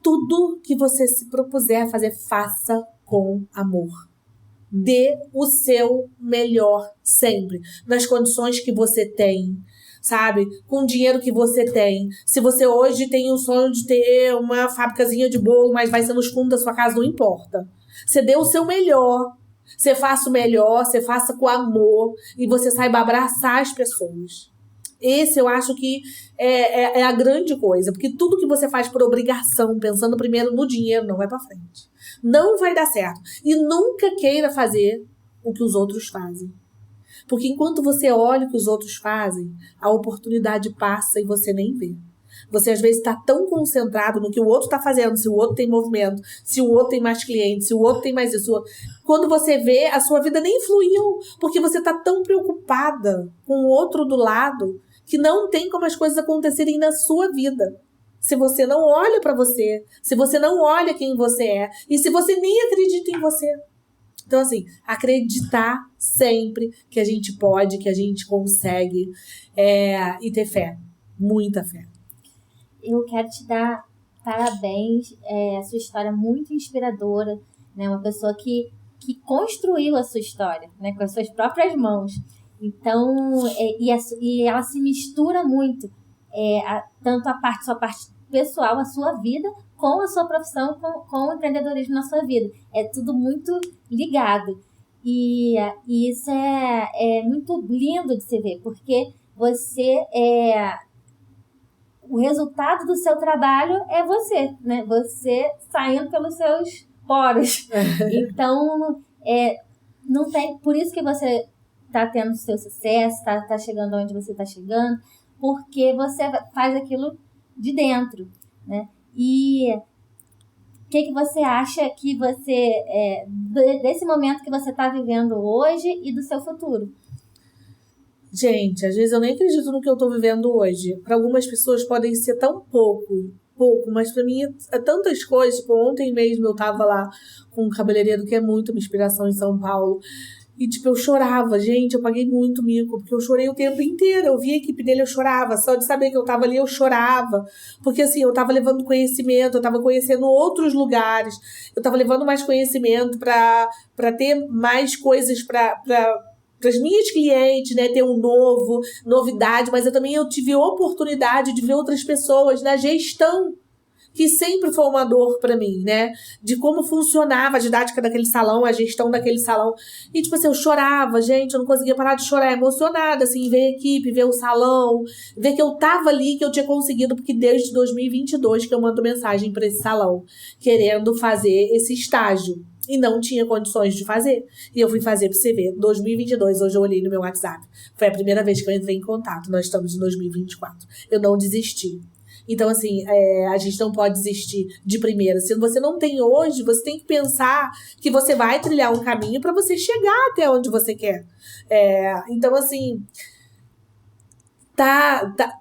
tudo que você se propuser a fazer, faça com amor. Dê o seu melhor sempre, nas condições que você tem, sabe? Com o dinheiro que você tem. Se você hoje tem o sonho de ter uma fábricazinha de bolo, mas vai ser nos fundos da sua casa, não importa. Você dê o seu melhor, você faça o melhor, você faça com amor e você saiba abraçar as pessoas. Esse eu acho que é a grande coisa, porque tudo que você faz por obrigação, pensando primeiro no dinheiro, não vai pra frente. Não vai dar certo. E nunca queira fazer o que os outros fazem. Porque enquanto você olha o que os outros fazem, a oportunidade passa e você nem vê. Você às vezes está tão concentrado no que o outro está fazendo, se o outro tem movimento, se o outro tem mais clientes, se o outro tem mais isso. Quando você vê, a sua vida nem fluiu, porque você está tão preocupada com o outro do lado que não tem como as coisas acontecerem na sua vida. Se você não olha para você, se você não olha quem você é, e se você nem acredita em você. Então, assim, acreditar sempre que a gente pode, que a gente consegue, e ter fé, muita fé. Eu quero te dar parabéns, a sua história é muito inspiradora, né? Uma pessoa que construiu a sua história, né? Com as suas próprias mãos. Então, e ela se mistura muito, tanto sua parte pessoal, a sua vida, com a sua profissão, com o empreendedorismo na sua vida. É tudo muito ligado. E isso é muito lindo de se ver, porque você o resultado do seu trabalho é você, né? Você saindo pelos seus poros. Então, não tem, por isso que você está tendo o seu sucesso, tá chegando onde você está chegando, porque você faz aquilo de dentro, né? E o que você acha que você desse momento que você está vivendo hoje e do seu futuro? Gente, às vezes eu nem acredito no que eu tô vivendo hoje. Para algumas pessoas podem ser tão pouco, mas para mim é tantas coisas. Tipo, ontem mesmo eu tava lá com um cabeleireiro que é muito uma inspiração em São Paulo. E, tipo, eu chorava, gente, eu paguei muito mico, porque eu chorei o tempo inteiro. Eu vi a equipe dele, eu chorava. Só de saber que eu tava ali, eu chorava. Porque, assim, eu tava levando conhecimento, eu tava conhecendo outros lugares. Eu tava levando mais conhecimento pra ter mais coisas para as minhas clientes, né, ter novidade, mas eu tive a oportunidade de ver outras pessoas na gestão, que sempre foi uma dor pra mim, né, de como funcionava a didática daquele salão, a gestão daquele salão, e tipo assim, eu chorava, gente, eu não conseguia parar de chorar, emocionada, assim, ver a equipe, ver o salão, ver que eu tava ali, que eu tinha conseguido, porque desde 2022 que eu mando mensagem pra esse salão, querendo fazer esse estágio. E não tinha condições de fazer. E eu fui fazer pra você ver. 2022, hoje eu olhei no meu WhatsApp. Foi a primeira vez que eu entrei em contato. Nós estamos em 2024. Eu não desisti. Então, assim, a gente não pode desistir de primeira. Se você não tem hoje, você tem que pensar que você vai trilhar um caminho para você chegar até onde você quer. Então, assim,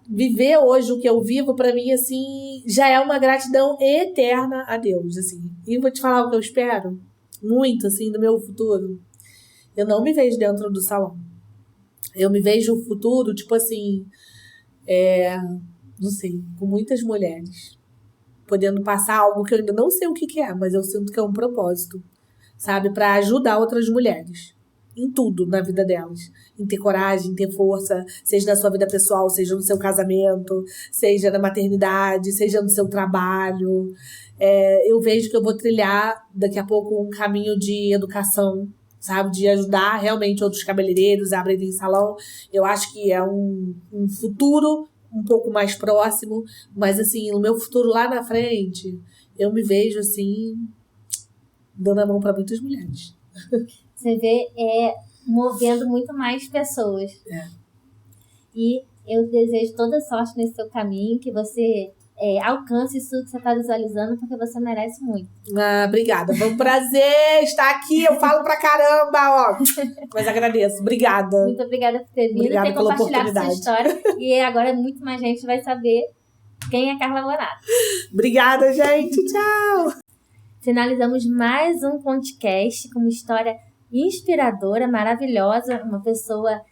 viver hoje o que eu vivo, pra mim, assim, já é uma gratidão eterna a Deus, assim. E vou te falar o que eu espero muito, assim, do meu futuro. Eu não me vejo dentro do salão. Eu me vejo o futuro, tipo assim, não sei, com muitas mulheres, podendo passar algo que eu ainda não sei o que é, mas eu sinto que é um propósito, sabe? Pra ajudar outras mulheres. Em tudo na vida delas. Em ter coragem, em ter força, seja na sua vida pessoal, seja no seu casamento, seja na maternidade, seja no seu trabalho. Eu vejo que eu vou trilhar daqui a pouco um caminho de educação, sabe? De ajudar realmente outros cabeleireiros a abrirem salão. Eu acho que é um futuro um pouco mais próximo, mas assim, no meu futuro lá na frente, eu me vejo assim, dando a mão para muitas mulheres. Você vê, movendo muito mais pessoas. E eu desejo toda sorte nesse seu caminho, que você alcance isso que você está visualizando, porque você merece muito. Obrigada, foi um prazer estar aqui, eu falo pra caramba, ó. Mas agradeço, obrigada. Muito obrigada por ter vindo e ter compartilhado sua história. E agora muito mais gente vai saber quem é Carla Bonato. Obrigada, gente, tchau! Finalizamos mais um podcast com uma história inspiradora, maravilhosa, uma pessoa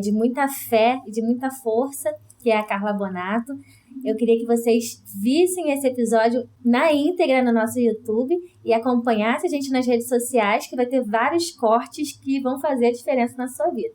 de muita fé e de muita força, que é a Carla Bonato. Eu queria que vocês vissem esse episódio na íntegra no nosso YouTube e acompanhassem a gente nas redes sociais, que vai ter vários cortes que vão fazer a diferença na sua vida.